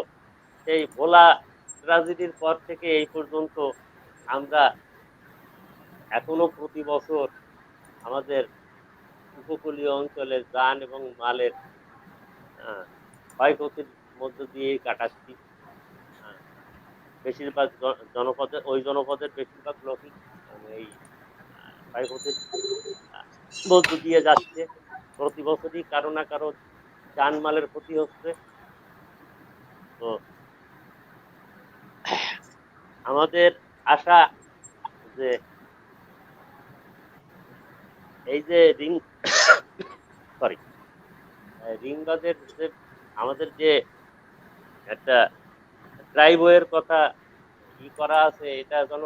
সেই ভোলা ট্রাজেডির পর থেকে এই পর্যন্ত, আমরা এখনো প্রতি বছর আমাদের উপকূলীয় অঞ্চলে যান এবং মালের ক্ষয়ক্ষতির মধ্য দিয়ে কাটাচ্ছি। বেশিরভাগ জনপদের, ওই জনপদের বেশিরভাগ লোকই এই ক্ষয়ক্ষতির মধ্য দিয়ে যাচ্ছে। প্রতি বছরই কারো না কারো জানমালের ক্ষতি হচ্ছে। তো আমাদের আশা যে এই যে রিংবাজের যে আমাদের যে একটা ড্রাইভওয়ের কথা করা আছে, এটা যেন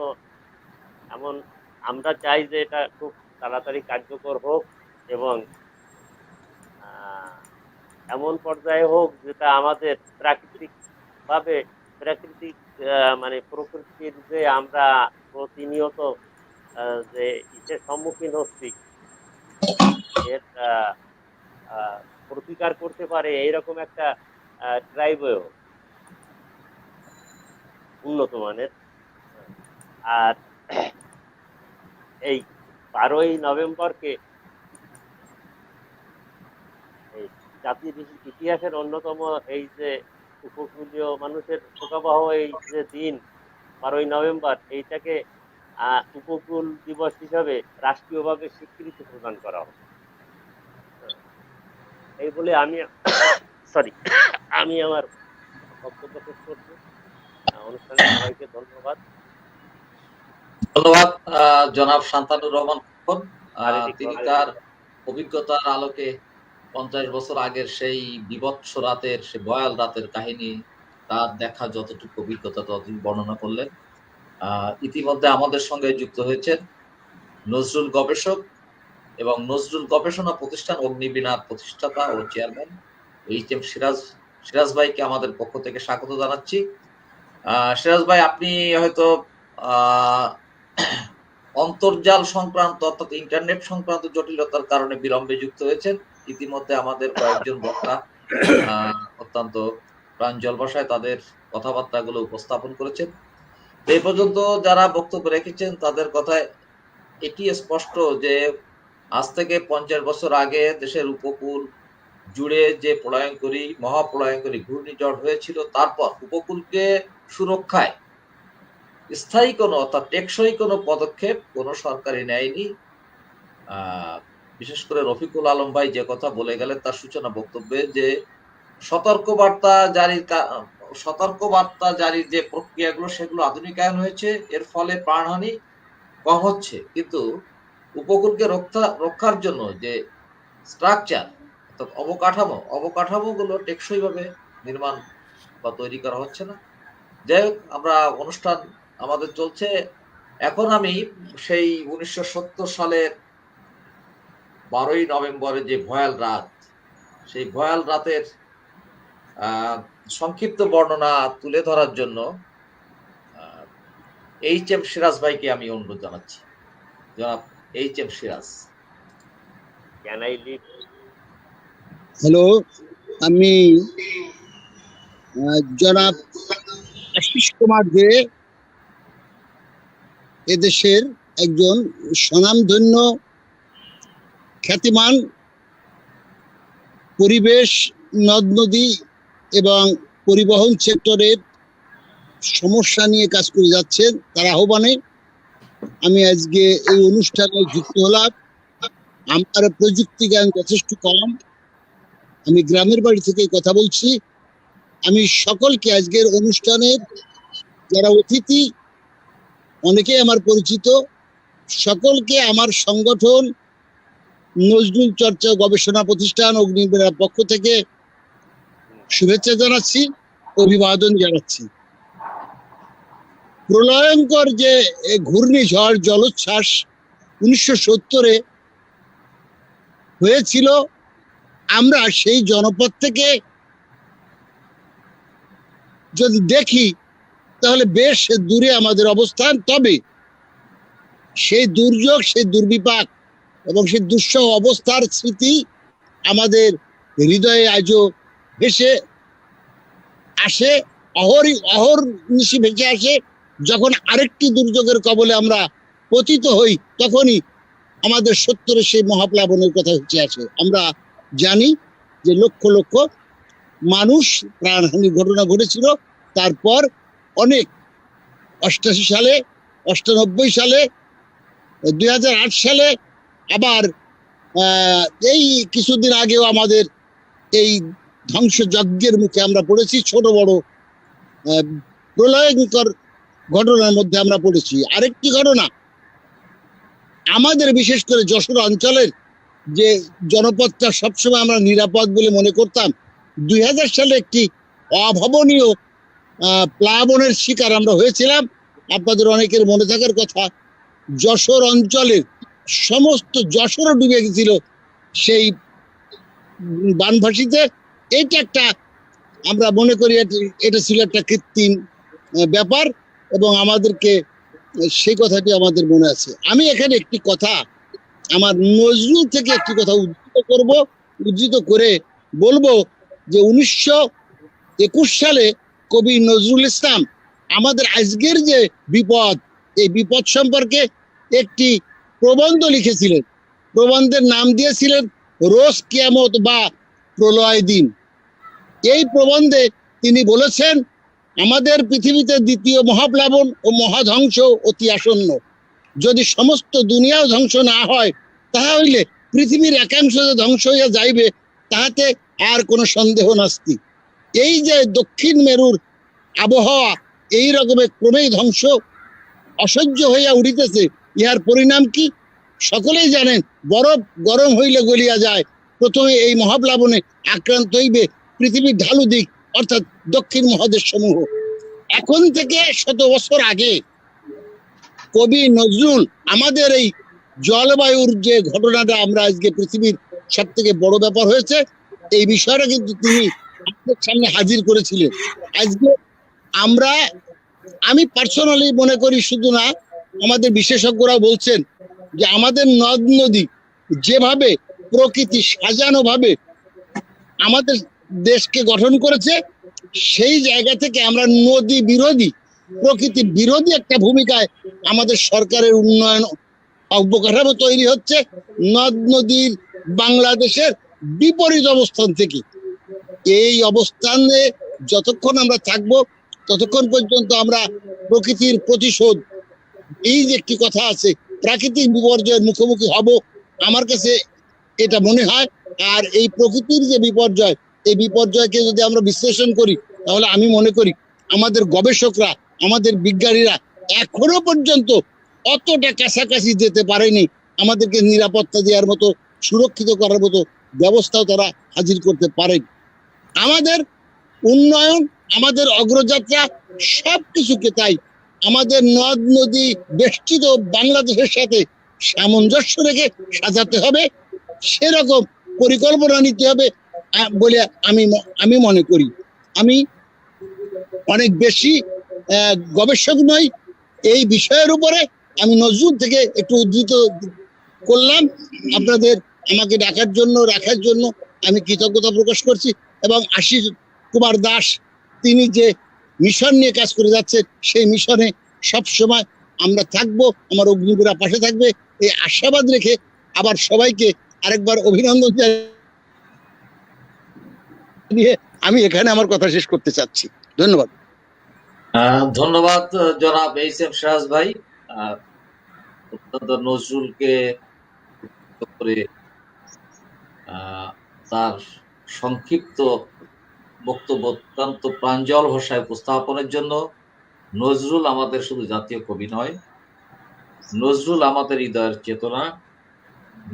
এমন, আমরা চাই যে এটা খুব তাড়াতাড়ি কার্যকর হোক এবং এমন পর্যায়ে হোক যেটা আমাদের প্রাকৃতিক মানে প্রকৃতির যে আমরা প্রতিনিয়ত যে ইসের সম্মুখীন হচ্ছি, এর প্রতিকার করতে পারে এইরকম একটা ড্রাইভওয়ে হোক, উন্নত মানের। আর এই 12ই নভেম্বরকে এই জাতির ইতিহাসের অন্যতম এই যে উপকূলীয় মানুষের শোকাবহ এই যে দিন 12ই নভেম্বর, এইটাকে উপকূল দিবস হিসাবে রাষ্ট্রীয়ভাবে স্বীকৃতি প্রদান করা হবে। এই বলে আমি আমার বক্তব্য শেষ করছি। অনুষ্ঠানে সবাইকে ধন্যবাদ। ধন্যবাদ জনাব শান্তানুর রহমান খোকন। তিনি তার অভিজ্ঞতার আলোকে 50 বছর আগের সেই বিভৎস রাতের, সে ভয়াল রাতের কাহিনী, তার দেখা যতটুকু অভিজ্ঞতা ততটুকু বর্ণনা করলেন। ইতিমধ্যে আমাদের সঙ্গে যুক্ত হয়েছেন নজরুল গবেষক এবং নজরুল গবেষণা প্রতিষ্ঠান অগ্নিবীণার প্রতিষ্ঠাতা ও চেয়ারম্যান এইচ.এম. সিরাজ ভাইকে আমাদের পক্ষ থেকে স্বাগত জানাচ্ছি। সিরাজ ভাই, আপনি হয়তো অন্তর্জাল সংক্রান্ত অর্থাৎ ইন্টারনেট সংক্রান্ত জটিলতার কারণে বিলম্বে যুক্ত হয়েছেন। ইতিমধ্যে আমাদের কয়েকজন বক্তা অত্যন্ত প্রাঞ্জল ভাষায় তাদের কথাবার্তাগুলো উপস্থাপন করেছেন। এই পর্যন্ত যারা বক্তব্য রেখেছেন তাদের কথায় এটি স্পষ্ট যে আজ থেকে 50 বছর আগে দেশের উপকূল জুড়ে যে মহাপ্রলয়ঙ্করী ঘূর্ণিঝড় হয়েছিল, তারপর উপকূলকে সুরক্ষায় স্থায়ী কোনো অর্থাৎ টেকসই কোনো পদক্ষেপ কোনো সরকারই নেয়নি। বিশেষ করে রফিকুল আলম ভাই যে কথা বলে গেলেন তার সূচনা বক্তব্যে, যে সতর্কবার্তা জারির যে প্রক্রিয়াগুলো সেগুলো আধুনিকায়ন হয়েছে, এর ফলে প্রাণহানি কম হচ্ছে, কিন্তু উপকূলকে রক্ষার জন্য যে স্ট্রাকচার অর্থাৎ অবকাঠামোগুলো টেকসই ভাবে নির্মাণ বা তৈরি করা হচ্ছে না। যাই হোক, আমরা অনুষ্ঠান আমাদের চলছে। এখন আমি সেই 1970 সালের 12ই নভেম্বরের যে ভয়াল রাত, সেই ভয়াল রাতের সংক্ষিপ্ত বর্ণনা তুলে ধরার জন্য এইচ.এম. সিরাজ ভাইকে আমি অনুরোধ জানাচ্ছি। জনাব H M. Siraj. Can I leave? Hello, আমি জনাব আশিস কুমার দে, এদেশের একজন স্বনামধন্য খ্যাতিমান পরিবেশ, নদ নদী এবং পরিবহন সেক্টরের সমস্যা নিয়ে কাজ করে যাচ্ছেন। তার আহ্বানে আমি আজকে এই অনুষ্ঠানে যুক্ত হলাম। আমার প্রযুক্তি জ্ঞান যথেষ্ট কম, আমি গ্রামের বাড়ি থেকে কথা বলছি। আমি সকলকে আজকের অনুষ্ঠানের যারা অতিথি, অনেকেই আমার পরিচিত, সকলকে আমার সংগঠন নজরুল চর্চা গবেষণা প্রতিষ্ঠান অগ্নিবীণার পক্ষ থেকে শুভেচ্ছা জানাচ্ছি, অভিবাদন জানাচ্ছি। প্রলয়ঙ্কর যে ঘূর্ণিঝড় জলোচ্ছ্বাস 1970-এ হয়েছিল, আমরা সেই জনপদ থেকে যদি দেখি তাহলে বেশ দূরে আমাদের অবস্থান। তবে সেই দুর্যোগ, সেই দুর্বিপাক এবং সেই দুঃসহ অবস্থার স্মৃতি আমাদের হৃদয়ে আজও ভেসে আসে, অহর্নিশি ভেসে আসে। যখন আরেকটি দুর্যোগের কবলে আমরা পতিত হই, তখনই আমাদের 70-এর সেই মহাপ্লাবনের কথা হচ্ছে আসে। আমরা জানি যে লক্ষ লক্ষ মানুষ প্রাণহানির ঘটনা ঘটেছিল। তারপর অনেক 88 সালে, 98 সালে, 2008 সালে, আবার এই কিছুদিন আগেও আমাদের এই ধ্বংসযজ্ঞের মুখে আমরা পড়েছি। ছোট বড় প্রলয়ঙ্কর ঘটনার মধ্যে আমরা পড়েছি। আরেকটি ঘটনা, আমাদের বিশেষ করে যশোর অঞ্চলের যে জনপদটা সবসময় আমরা নিরাপদ বলে মনে করতাম, 2000 সালে একটি অভাবনীয় প্লাবনের শিকার আমরা হয়েছিলাম। আপনাদের অনেকের মনে থাকার কথা, যশোর অঞ্চলের সমস্ত যশোর ডুবে গেছিল সেই বানভাসিতে। এটা একটা, আমরা মনে করি এটা ছিল একটা কৃত্রিম ব্যাপার, এবং আমাদেরকে সেই কথাটি আমাদের মনে আছে। আমি এখানে একটি কথা, আমার নজরুল থেকে একটি কথা উদ্ধৃত করে বলবো যে 1921 সালে কবি নজরুল ইসলাম আমাদের আজকের যে বিপদ, এই বিপদ সম্পর্কে একটি প্রবন্ধ লিখেছিলেন। প্রবন্ধের নাম দিয়েছিলেন রোজ কিয়ামত বা প্রলয় দিন। এই প্রবন্ধে তিনি বলেছেন, আমাদের পৃথিবীতে দ্বিতীয় মহাপ্লাবন ও মহাধ্বংস অতি আসন্ন। যদি সমস্ত দুনিয়াও ধ্বংস না হয়, তাহা হইলে পৃথিবীর একাংশ যে ধ্বংস হইয়া যাইবে, তাহাতে আর কোনো সন্দেহ নাস্তি। এই যে দক্ষিণ মেরুর আবহাওয়া এই রকমের ক্রমেই ধ্বংস অসহ্য হইয়া উঠিতেছে, ইহার পরিণাম কি সকলেই জানেন। বরফ গরম হইলে গলিয়া যায়। প্রথমে এই মহাপ্লাবনে আক্রান্ত হইবে পৃথিবীর ঢালু দিক, অর্থাৎ দক্ষিণ মহাদেশ সমূহ। এখন থেকে 100 বছর আগে কবি নজরুল আমাদের এই জলবায়ুর যে ঘটনাটা আমরা আজকে পৃথিবীর সব থেকে বড় ব্যাপার হয়েছে, এই বিষয়টা কিন্তু তিনি আমাদের সামনে হাজির করেছিলেন। আজকে আমি পার্সোনালি মনে করি, শুধু না, আমাদের বিশেষজ্ঞরা বলছেন যে আমাদের নদ নদী যেভাবে প্রকৃতি সাজানো ভাবে আমাদের দেশকে গঠন করেছে, সেই জায়গা থেকে আমরা নদী বিরোধী, প্রকৃতি বিরোধী একটা ভূমিকায় আমাদের সরকারের উন্নয়ন অবকাঠামো তৈরি হচ্ছে। নদ নদীর বাংলাদেশের বিপরীত অবস্থান থেকে, এই অবস্থানে যতক্ষণ আমরা থাকবো, ততক্ষণ পর্যন্ত আমরা প্রকৃতির প্রতিশোধ, এই যে একটি কথা আছে, প্রাকৃতিক বিপর্যয়ের মুখোমুখি হব, আমার কাছে এটা মনে হয়। আর এই প্রকৃতির যে বিপর্যয়, এই বিপর্যয়কে যদি আমরা বিশ্লেষণ করি, তাহলে আমি মনে করি আমাদের গবেষকরা, আমাদের বিজ্ঞানীরা এখনো পর্যন্ত অতটা কাছাকাছি যেতে পারেনি, আমাদেরকে নিরাপত্তা দেওয়ার মতো, সুরক্ষিত করার মতো ব্যবস্থাও তারা হাজির করতে পারেন। আমাদের উন্নয়ন, আমাদের অগ্রযাত্রা সবকিছুকে তাই আমাদের নদ নদী বেষ্টিত বাংলাদেশের সাথে সামঞ্জস্য রেখে সাজাতে হবে, সেরকম পরিকল্পনা নিতে হবে বলে আমি মনে করি। আমি অনেক বেশি গবেষক নই, এই বিষয়ের উপরে আমি নজরুল থেকে একটু উদ্ধৃত করলাম। আপনাদের আমাকে রাখার জন্য আমি কৃতজ্ঞতা প্রকাশ করছি। এবং আশিস কুমার দাস তিনি যে মিশন নিয়ে কাজ করে যাচ্ছে, সেই মিশনে সব সময় আমরা থাকবো, আমার অগ্নিবীরা পাশে থাকবে, এই আশাবাদ রেখে আবার সবাইকে আরেকবার অভিনন্দন জানিয়ে আমি এখানে আমার কথা শেষ করতে চাচ্ছি। ধন্যবাদ। ধন্যবাদ জনাব এইচ.এম. সিরাজ ভাই। অত্যন্ত নজরুলকে করে তার সংক্ষিপ্ত বক্তব্য অত্যন্ত প্রাঞ্জল ভাষায় উপস্থাপনের জন্য। নজরুল আমাদের শুধু জাতীয় কবি নয়, নজরুল আমাদের হৃদয়ের চেতনা,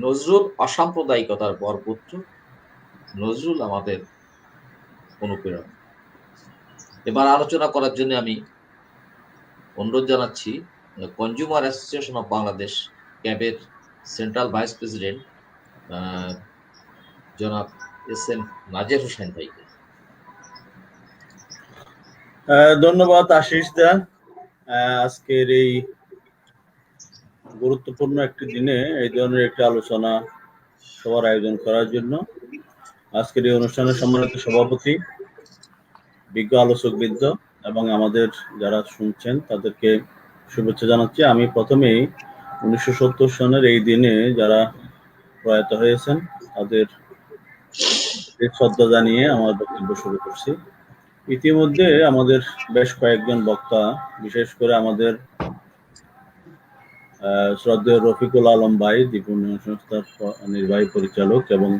নজরুল অসাম্প্রদায়িকতার বরপুত্র, নজরুল আমাদের অনুপ্রেরণা। এবার আলোচনা করার জন্য আমি অনুরোধ জানাচ্ছি কনজিউমার অ্যাসোসিয়েশন অফ বাংলাদেশ ক্যাবের সেন্ট্রাল ভাইস প্রেসিডেন্ট জনাব এস.এম. নাজের হোসেন ভাইকে। ধন্যবাদ আশিস দা। আজকের এই গুরুত্বপূর্ণ একটি দিনে এই ধরনের একটি আলোচনা সবার আয়োজন করার জন্য আজকের এই অনুষ্ঠানের সম্মানিত সভাপতি, বিজ্ঞ আলোচকবৃন্দ এবং আমাদের যারা শুনছেন তাদেরকে শুভেচ্ছা জানাচ্ছি। আমি প্রথমেই 1970 সনের এই দিনে যারা প্রয়াত হয়েছেন তাদের শ্রদ্ধা জানিয়ে আমার বক্তব্য শুরু করছি। ইতিমধ্যে আমাদের বেশ কয়েকজন বক্তা, বিশেষ করে আমাদের শ্রদ্ধেয় রফিকুল আলম ভাই, দীপু উন্নয়ন সংস্থার নির্বাহী পরিচালক, এবং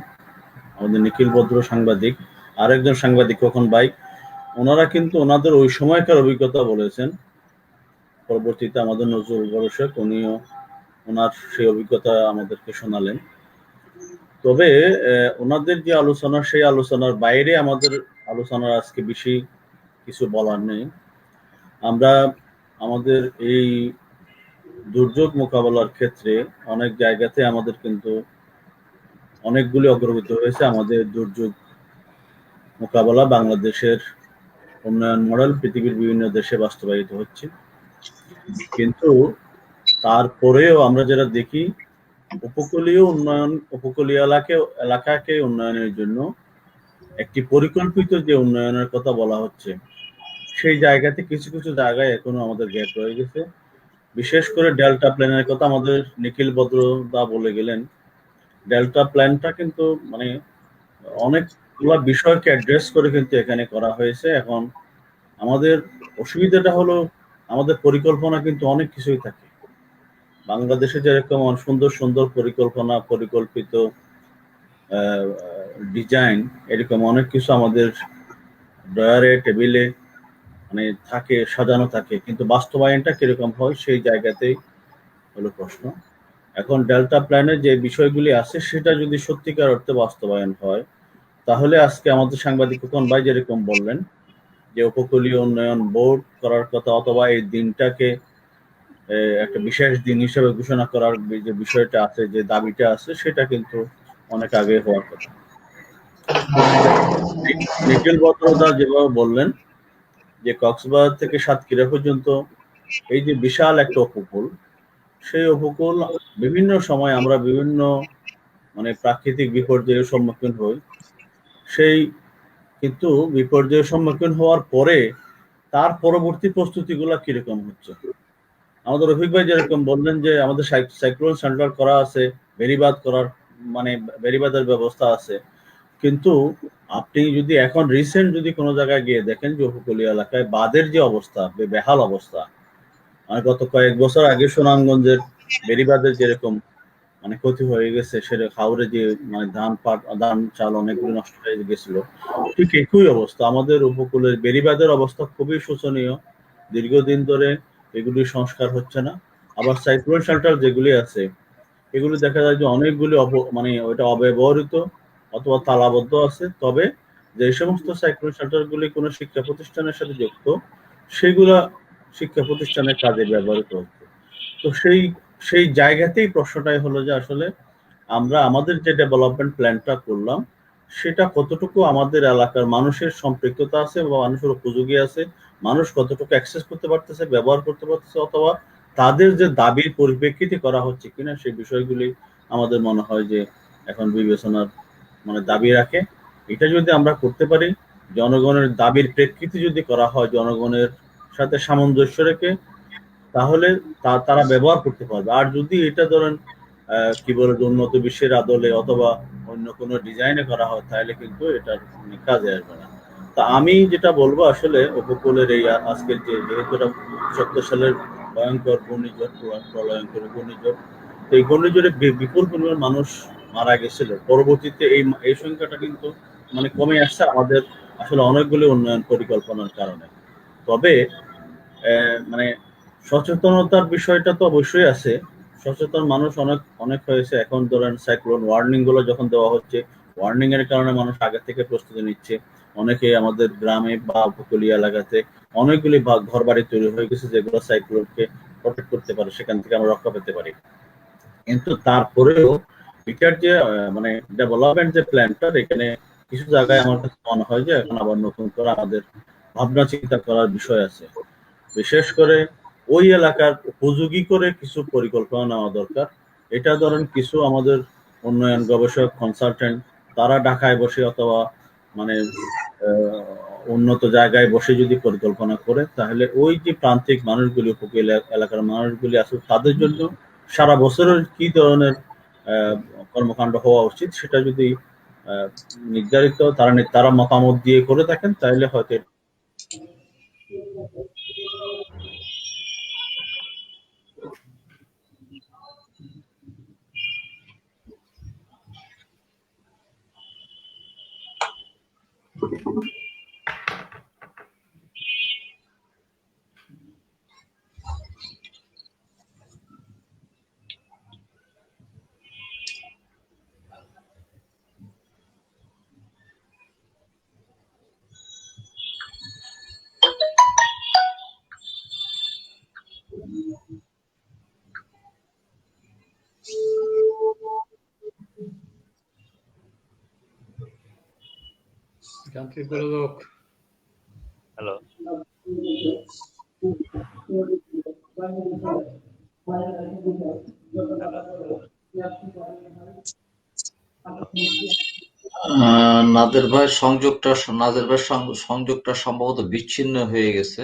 আমাদের নিখিল ভদ্র সাংবাদিক, আরেকজন সাংবাদিক খোকন ভাই, ওনারা কিন্তু ওনাদের ওই সময়কার অভিজ্ঞতা বলেছেন। পরবর্তীতে আমাদের নজরুল গবেষক উনিও ওনার সেই অভিজ্ঞতা আমাদেরকে শোনালেন। তবে ওনাদের যে আলোচনা, সেই আলোচনার বাইরে আমাদের আলোচনার আজকে বেশি কিছু বলার নেই। আমরা আমাদের এই দুর্যোগ মোকাবেলার ক্ষেত্রে অনেক জায়গাতে আমাদের কিন্তু অনেকগুলি অগ্রগতি হয়েছে। আমাদের দুর্যোগ মোকাবেলা বাংলাদেশের উন্নয়ন মডেল পৃথিবীর বিভিন্ন দেশে বাস্তবায়িত হচ্ছে, কিন্তু তারপরেও আমরা যেটা দেখি উপকূলীয় উন্নয়ন, উপকূলীয় এলাকাকে উন্নয়নের জন্য একটি পরিকল্পিত যে উন্নয়নের কথা বলা হচ্ছে, সেই জায়গাতে কিছু কিছু জায়গায় এখনো আমাদের গ্যাপ রয়ে গেছে। বিশেষ করে ডেল্টা প্ল্যানের কথা আমাদের নিখিল বদ্রদা বলে গেলেন। ডেল্টা প্ল্যানটা কিন্তু মানে অনেকগুলো বিষয়কে অ্যাড্রেস করে কিন্তু এখানে করা হয়েছে। এখন আমাদের অসুবিধাটা হলো আমাদের পরিকল্পনা কিন্তু অনেক কিছুই থাকে। বাংলাদেশে যেরকম সুন্দর সুন্দর পরিকল্পনা, পরিকল্পিত ডিজাইন, এরকম অনেক কিছু আমাদের ড্রয়ারে, টেবিলে মানে থাকে, সাজানো থাকে, কিন্তু বাস্তবায়নটা কিরকম হয় সেই জায়গাতেই হলো প্রশ্ন। এখন ডেল্টা প্ল্যানে যে বিষয়গুলি আছে সেটা যদি সত্যিকার অর্থে বাস্তবায়ন হয়, তাহলে আজকে আমাদের সাংবাদিক খোকন ভাই যেরকম বললেন যে উপকূলীয় উন্নয়ন বোর্ড করার কথা, অথবা এই দিনটাকে একটা বিশেষ দিন হিসেবে ঘোষণা করার যে বিষয়টা আছে, যে দাবিটা আছে, সেটা কিন্তু অনেক আগে হওয়ার কথা। নিখিল বদ্রদা যেভাবে বললেন যে কক্সবাজার থেকে সাতক্ষীরা পর্যন্ত এই যে বিশাল একটা উপকূল, সেই উপকূল বিভিন্ন সময় আমরা বিভিন্ন মানে প্রাকৃতিক বিপর্যয়ের সম্মুখীন হই। সেই কিন্তু বিপর্যয়ের সম্মুখীন হওয়ার পরে তার পরবর্তী প্রস্তুতিগুলো কিরকম হচ্ছে। আমাদের রফিক ভাই যেরকম বললেন যে আমাদের সাইক্লোন সেন্টার করা আছে, বেড়িবাঁধ করার মানে বেড়িবাঁধের ব্যবস্থা আছে, কিন্তু আপনি যদি এখন রিসেন্ট যদি কোনো জায়গায় গিয়ে দেখেন যে উপকূলীয় এলাকায় বাঁধের যে অবস্থা, বেহাল অবস্থা, মানে গত কয়েক বছর আগে সুনামগঞ্জের বেড়িবাঁধের যেরকম মানে ক্ষতি হয়ে গেছে, সেটা হাওড়ে যে মানে ধান চাল অনেকগুলো নষ্ট হয়ে গেছিল, ঠিক একই অবস্থা আমাদের উপকূলের বেড়িবাঁধের অবস্থা খুবই শোচনীয়। দীর্ঘদিন ধরে এগুলি সংস্কার হচ্ছে না। আবার সাইক্লোন শেল্টার যেগুলি আছে, এগুলি দেখা যায় যে অনেকগুলি মানে ওইটা অব্যবহৃত অথবা তালাবদ্ধ আছে। তবে যে সমস্ত সাইক্লোন শেল্টারগুলি কোনো শিক্ষা প্রতিষ্ঠানের সাথে যুক্ত, সেগুলা শিক্ষা প্রতিষ্ঠানের কাজে ব্যবহৃত হচ্ছে। তো সেই জায়গাতেই প্রশ্নটাই হলো যে আসলে আমরা আমাদের যে ডেভেলপমেন্ট প্ল্যানটা করলাম, সেটা কতটুকু আমাদের এলাকার মানুষের সম্পৃক্ততা আছে বা মানুষের উপযোগী আছে, মানুষ কতটুকু অ্যাক্সেস করতে পারতেছে, ব্যবহার করতে পারতেছে, অথবা তাদের যে দাবির পরিপ্রেক্ষিতে করা হচ্ছে কিনা সেই বিষয়গুলি আমাদের মনে হয় যে এখন বিবেচনার মানে দাবি রাখে। এটা যদি আমরা করতে পারি, জনগণের দাবির প্রেক্ষিতে যদি করা হয়, জনগণের সাথে সামঞ্জস্য রেখে, তাহলে তারা ব্যবহার করতে পারবে। আর যদি এটা ধরেন কি বলে উন্নত বিশ্বের আদলে অথবা অন্য কোনো ডিজাইনে করা হয়, তাহলে কিন্তু এটা কাজে আসবে না। তা আমি যেটা বলবো আসলে উপকূলের এই আজকের যেহেতু এটা ৭০ সালের ভয়ঙ্কর ঘূর্ণিঝড়, প্রলয়ঙ্কর ঘূর্ণিঝড়, তো এই ঘূর্ণিঝড়ে বিপুল পরিমাণ মানুষ মারা গেছিল। পরবর্তীতে এই সংখ্যাটা কিন্তু মানে কমে আসছে আমাদের আসলে অনেকগুলি উন্নয়ন পরিকল্পনার কারণে। তবে মানে সচেতনতার বিষয়টা তো অবশ্যই আছে, সচেতন মানুষ অনেক অনেক হয়েছে। এখন ধরেন সাইক্লোন ওয়ার্নিং গুলো যখন দেওয়া হচ্ছে, ওয়ার্নিং এর কারণে মানুষ আগে থেকে প্রস্তুতি নিচ্ছে। অনেকে আমাদের গ্রামে বা উপকূলীয় এলাকাতে অনেকগুলি ঘর বাড়ি তৈরি হয়ে গেছে যেগুলো সাইক্লোনকে প্রোটেক্ট করতে পারে, সেখান থেকে আমরা রক্ষা পেতে পারি। কিন্তু তারপরেও এটার যে মানে ডেভেলপমেন্ট যে প্ল্যানটা, এখানে কিছু জায়গায় আমার কাছে মনে হয় যে এখন আবার নতুন করে আমাদের ভাবনা চিন্তা করার বিষয় আছে। বিশেষ করে ওই এলাকার উপযোগী করে কিছু পরিকল্পনা নেওয়া দরকার। এটা ধরেন কিছু আমাদের উন্নয়ন গবেষক কনসালটেন্ট তারা ঢাকায় বসে অথবা মানে উন্নত জায়গায় বসে যদি পরিকল্পনা করে, তাহলে ওই যে প্রান্তিক মানুষগুলি, উপকূল এলাকার মানুষগুলি আছে, তাদের জন্য সারা বছরের কি ধরনের কর্মকাণ্ড হওয়া উচিত সেটা যদি নির্ধারিত তারা মতামত দিয়ে করে থাকেন, তাহলে হয়তো যান্ত্রিক গোলক। হ্যালো, নাদের ভাইয়ের সংযোগটা সম্ভবত বিচ্ছিন্ন হয়ে গেছে।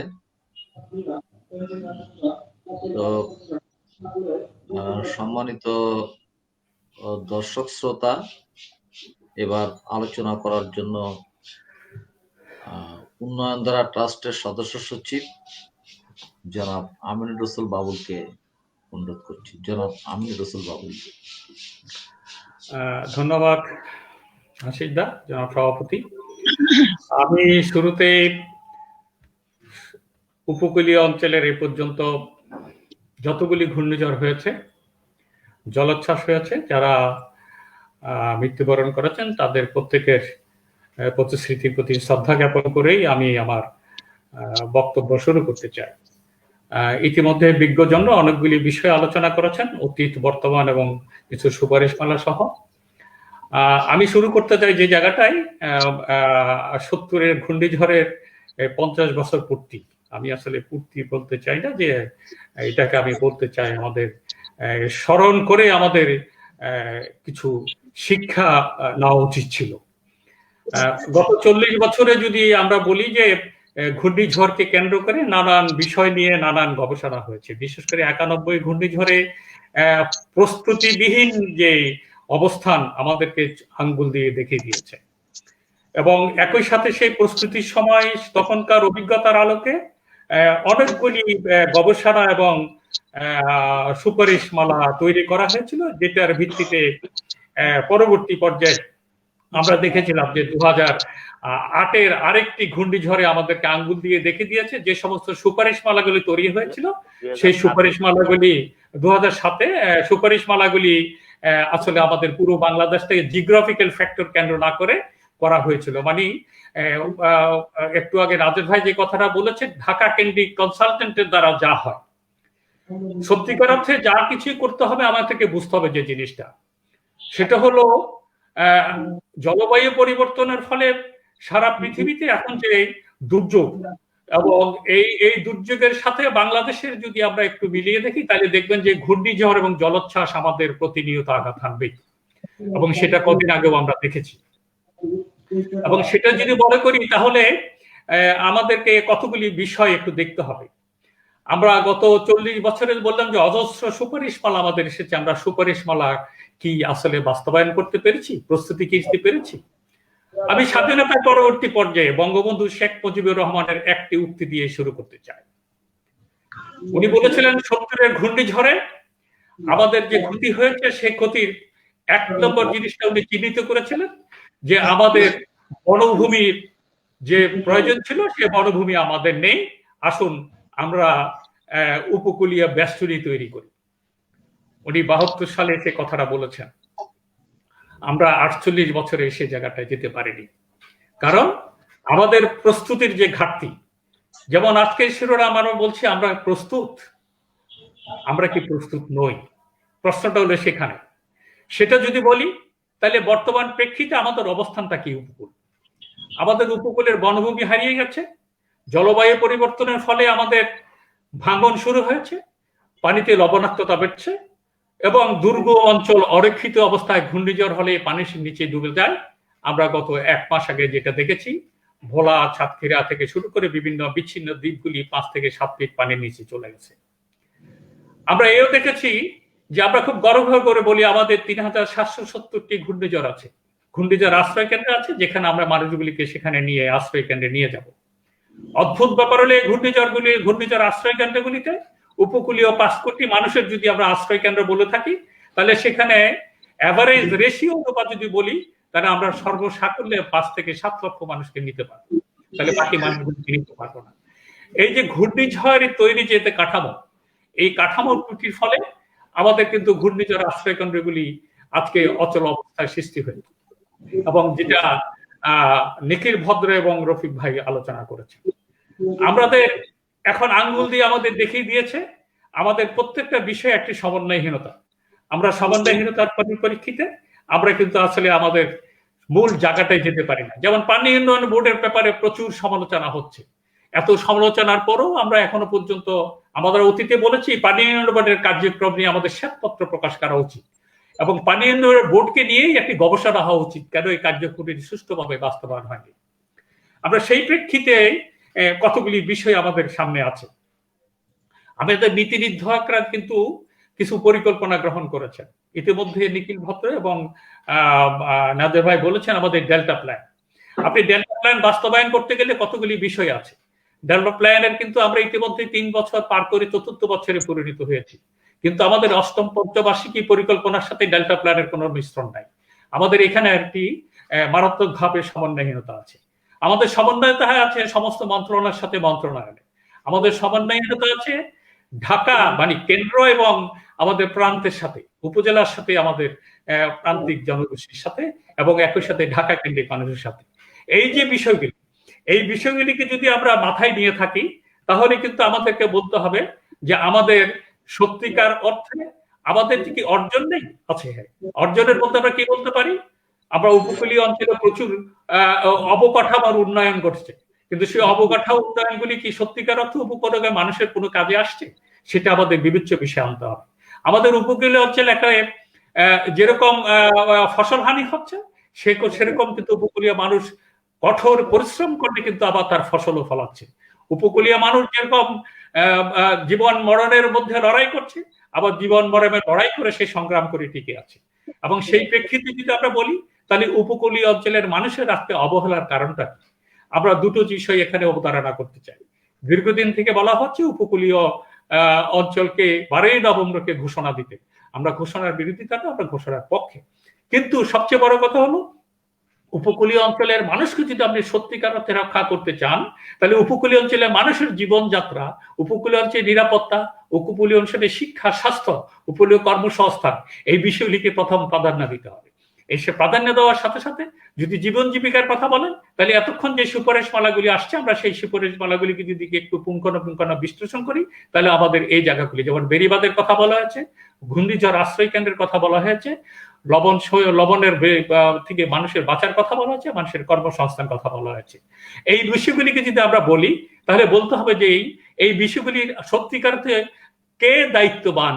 তো সম্মানিত দর্শক শ্রোতা, এবার আলোচনা করার জন্য উন্নয়ন ধারা ট্রাস্টের সদস্য সচিব জনাব আমিনুর রসুল বাবুলকে অনুরোধ করছি। জনাব আমিনুর রসুল বাবুল। ধন্যবাদ আশিক দা, জনাব সভাপতি। আমি শুরুতে উপকূলীয় অঞ্চলের এ পর্যন্ত যতগুলি ঘূর্ণিঝড় হয়েছে, জলোচ্ছ্বাস হয়েছে, যারা মৃত্যুবরণ করেছেন তাদের প্রত্যেকের প্রতিশ্রুতির প্রতি শ্রদ্ধা জ্ঞাপন করেই আমি আমার বক্তব্য শুরু করতে চাই। ইতিমধ্যে বিজ্ঞজনরা অনেকগুলি বিষয় আলোচনা করেছেন, অতীত, বর্তমান এবং কিছু সুপারিশমালা সহ। আমি শুরু করতে চাই যে জায়গাটায় ৭০-এর ঘূর্ণিঝড়ের 50 বছর পূর্তি। আমি আসলে পূর্তি বলতে চাই না, যে এটাকে আমি বলতে চাই আমাদের স্মরণ করে আমাদের কিছু শিক্ষা নেওয়া উচিত ছিল। গত 40 বছরে যদি আমরা বলি যে ঘূর্ণিঝড়কে কেন্দ্র করে নানান বিষয় নিয়ে নানান গবেষণা হয়েছে। বিশেষ করে 91 ঘূর্ণিঝড়ে প্রস্তুতিবিহীন যে অবস্থান আমাদেরকে আঙ্গুল দিয়ে দেখিয়ে দিয়েছে, এবং একই সাথে সেই প্রস্তুতির সময় তখনকার অভিজ্ঞতার আলোকে অনেকগুলি গবেষণা এবং সুপারিশমালা তৈরি করা হয়েছিল, যেটার ভিত্তিতে পরবর্তী পর্যায়ে আমরা দেখেছিলাম যে 2008-এর আরেকটি ঘূর্ণিঝড়ে আমাদেরকে আঙ্গুল দিয়ে দেখে দিয়েছে যে সমস্ত সুপারিশমালাগুলি তৈরি হয়েছিল। সেই সুপারিশমালাগুলি 2007-এ সুপারিশমালাগুলি আসলে আমাদের পুরো বাংলাদেশটাকে জিওগ্রাফিক্যাল ফ্যাক্টর কেন্দ্র না করে করা হয়েছিল। মানে একটু আগে রাজেশ ভাই যে কথাটা বলেছেন, ঢাকা কেন্দ্রিক কনসালটেন্টের দ্বারা যা হয়, সত্যিকার অর্থে যা কিছুই করতে হবে আমাদেরকে বুঝতে হবে যে জিনিসটা, সেটা হলো জলবায়ু পরিবর্তনের ফলে সারা পৃথিবীতে এখন যে দুর্যোগ, এবং এই দুর্যোগের সাথে বাংলাদেশের যদি আমরা একটু মিলিয়ে দেখি তাহলে দেখবেন যে ঘূর্ণিঝড় এবং জলোচ্ছ্বাস আমাদের প্রতিনিয়ত আঘাত হানবে, এবং সেটা কদিন আগেও আমরা দেখেছি। এবং সেটা যদি মনে করি তাহলে আমাদেরকে কতগুলি বিষয় একটু দেখতে হবে। আমরা গত 40 বছরে বললাম যে অজস্র সুপারিশমালা আমাদের এসেছে, আমরা সুপারিশমালা কি আসলে বাস্তবায়ন করতে পেরেছি, প্রস্তুতি কি নিতে পেরেছি? আমি স্বাধীনতার পরবর্তী পর্যায়ে বঙ্গবন্ধু শেখ মুজিবুর রহমানের একটি উক্তি দিয়ে শুরু করতে চাই। উনি বলেছিলেন 70-এর ঘূর্ণিঝড়ে আমাদের যে ক্ষতি হয়েছে সেই ক্ষতির 1 নম্বর জিনিসটা উনি চিহ্নিত করেছিলেন যে আমাদের বনভূমির যে প্রয়োজন ছিল সে বনভূমি আমাদের নেই, আসুন আমরা উপকূলীয় বেষ্টনী তৈরি করি। উনি 72 সালে সে কথাটা বলেছেন। আমরা 48 বছরে সে জায়গাটায় যেতে পারিনি, কারণ আমাদের প্রস্তুতির যে ঘাটতি। যেমন আজকে শিরোনাম আমরা বলছি আমরা প্রস্তুত, আমরা কি প্রস্তুত নই? প্রশ্নটা হলো সেখানে। সেটা যদি বলি তাহলে বর্তমান প্রেক্ষিতে আমাদের অবস্থানটা কি? উপকূল, আমাদের উপকূলের বনভূমি হারিয়ে গেছে, জলবায়ু পরিবর্তনের ফলে আমাদের ভাঙন শুরু হয়েছে, পানিতে লবণাক্ততা বেড়েছে, এবং দুর্গম অঞ্চল অরক্ষিত অবস্থায় ঘূর্ণিঝড় হলে পানির নিচে ডুবে যায়। আমরা গত 1 মাস আগে যেটা দেখেছি, ভোলা, সাতক্ষীরা থেকে শুরু করে বিভিন্ন বিচ্ছিন্ন দ্বীপগুলি 5 থেকে 7 ফিট পানির নিচে চলে গেছে। আমরা এও দেখেছি যে আমরা খুব গর্ব করে বলি আমাদের 3770টি ঘূর্ণিঝড় আছে, ঘূর্ণিঝড় আশ্রয় কেন্দ্র আছে, যেখানে আমরা মানুষগুলিকে সেখানে নিয়ে আশ্রয় কেন্দ্রে নিয়ে যাব। অদ্ভুত ব্যাপার হলে ঘূর্ণিঝড় আশ্রয় কেন্দ্রগুলিতে উপকূলীয় 5 কোটি মানুষের যদি আমরা আশ্রয় কেন্দ্র বলে থাকি, তাহলে সেখানে অ্যাভারেজ রেশিও অনুপাত যদি বলি, তাহলে আমরা সর্বসাকল্যে 5 থেকে 7 লক্ষ মানুষকে নিতে পারবো, তাহলে বাকি মানুষগুলিকে নিতে পারবো না। এই যে ঘূর্ণিঝড়ের তৈরি যে কাঠামো, এই কাঠামোর ত্রুটির ফলে আমাদের কিন্তু ঘূর্ণিঝড় আশ্রয় কেন্দ্রগুলি আজকে অচল অবস্থায় সৃষ্টি হয়েছে, এবং যেটা নিখিল ভদ্র এবং রফিক ভাই আলোচনা করেছে। আমাদের এখন আঙ্গুল দিয়ে আমাদের দেখিয়ে দিয়েছে আমাদের প্রত্যেকটা বিষয়ে একটি সমন্বয়হীনতা। আমরা সমন্বয়হীনতার পরিপ্রেক্ষিতে আমরা কিন্তু আসলে আমাদের মূল জায়গাটায় যেতে পারি না। যেমন পানি উন্নয়ন বোর্ডের ব্যাপারে প্রচুর সমালোচনা হচ্ছে, এত সমালোচনার পরও আমরা এখনো পর্যন্ত, আমাদের অতীতে বলেছি পানি উন্নয়ন বোর্ডের কার্যক্রম নিয়ে আমাদের শ্বেতপত্র প্রকাশ করা উচিত, এবং পানি উন্নয়ন বোর্ডকে নিয়েই একটি গবেষণা হওয়া উচিত কেন এই কার্যক্রমটি সুষ্ঠুভাবে বাস্তবায়ন হয়নি। আমরা সেই প্রেক্ষিতে কতগুলি বিষয় আমাদের সামনে আছে। আমাদের নীতি নির্ধারকরা কিন্তু কিছু পরিকল্পনা গ্রহণ করেছেন। ইতিমধ্যে নিখিল ভদ্র এবং নাদের ভাই বলেছেন আমাদের ডেল্টা প্ল্যান। আপনি ডেল্টা প্ল্যান বাস্তবায়ন করতে গেলে কতগুলি বিষয় আছে। ডেল্টা প্ল্যানের কিন্তু আমরা ইতিমধ্যে 3 বছর পার করে 4র্থ বছরে পরিণত হয়েছি, কিন্তু আমাদের 8ম পঞ্চবার্ষিকী পরিকল্পনার সাথে ডেল্টা প্ল্যানের কোনো মিশ্রণ নাই। আমাদের এখানে একটি মারাত্মকভাবে সমন্বয়হীনতা আছে। আমাদের সমন্বয়তা আছে সমস্ত মন্ত্রণালয়ের সাথে মন্ত্রণালয়ে, আমাদের সমন্বয়হীনতা আছে ঢাকা মানে কেন্দ্র এবং আমাদের প্রান্তের সাথে, উপজেলার সাথে, আমাদের প্রান্তিক জনগোষ্ঠীর সাথে, এবং একই সাথে ঢাকা কেন্দ্রিক মানুষের সাথে। এই যে বিষয়গুলি, এই বিষয়গুলিকে যদি আমরা মাথায় নিয়ে থাকি, তাহলে কিন্তু আমাদেরকে বলতে হবে যে আমাদের সত্যিকার অর্থে আমাদের কি অর্জন নেই? আছে। হ্যাঁ, অর্জনের মধ্যে আমরা কি বলতে পারি? আমরা উপকূলীয় অঞ্চলে প্রচুর অবকাঠামোর উন্নয়ন ঘটছে, কিন্তু সেই অবকাঠামো উন্নয়নগুলি কি সত্যিকার অর্থে উপকূলীয় মানুষের কোনো কাজে আসছে? সেটা আমাদের বিবেচ্য বিষয় আনতে হবে। আমাদের উপকূলীয় অঞ্চলে একটা যেরকম ফসল হানি হচ্ছে, সেরকম কিন্তু উপকূলীয় মানুষ কঠোর পরিশ্রম করলে কিন্তু আবার তার ফসলও ফলাচ্ছে। উপকূলীয় মানুষ যেরকম জীবন মরণের মধ্যে লড়াই করছে, আবার জীবন মরণের লড়াই করে সে সংগ্রাম করে টিকে আছে। এবং সেই প্রেক্ষিতে যদি আমরা বলি, তাহলে উপকূলীয় অঞ্চলের মানুষের আজকে অবহেলার কারণটা কি? আমরা দুটো বিষয় এখানে অবতারণা করতে চাই। দীর্ঘদিন থেকে বলা হচ্ছে উপকূলীয় অঞ্চলকে 12ই নভেম্বরকে ঘোষণা দিতে। আমরা ঘোষণার বিরোধিতা না, আমরা ঘোষণার পক্ষে। কিন্তু সবচেয়ে বড় কথা হলো উপকূলীয় অঞ্চলের মানুষকে যদি আপনি সত্যিকার অর্থে রক্ষা করতে চান, তাহলে উপকূলীয় অঞ্চলের মানুষের জীবনযাত্রা, উপকূলীয় অঞ্চলের নিরাপত্তা, উপকূলীয় অঞ্চলের শিক্ষা, স্বাস্থ্য, উপকূলীয় কর্মসংস্থান, এই বিষয়গুলিকে প্রথম প্রাধান্য দিতে হবে। এসে প্রাধান্য দেওয়ার সাথে সাথে যদি জীবন জীবিকার কথা বলেন, তাহলে এতক্ষণ যে সুপারিশমালাগুলি আসছে, আমরা সেই সুপারিশমালাগুলিকে যদি একটু পুঙ্খানুপুঙ্খানু বিশ্লেষণ করি, তাহলে আমাদের এই জায়গাগুলি, যেমন বেড়িবাঁধের কথা বলা হয়েছে, ঘূর্ণিঝড় আশ্রয় কেন্দ্রের কথা বলা হয়েছে, লবণের থেকে মানুষের বাঁচার কথা বলা হয়েছে, মানুষের কর্মসংস্থান কথা বলা হয়েছে। এই বিষয়গুলিকে যদি আমরা বলি তাহলে বলতে হবে যে এই বিষয়গুলির সত্যিকার কে দায়িত্ববান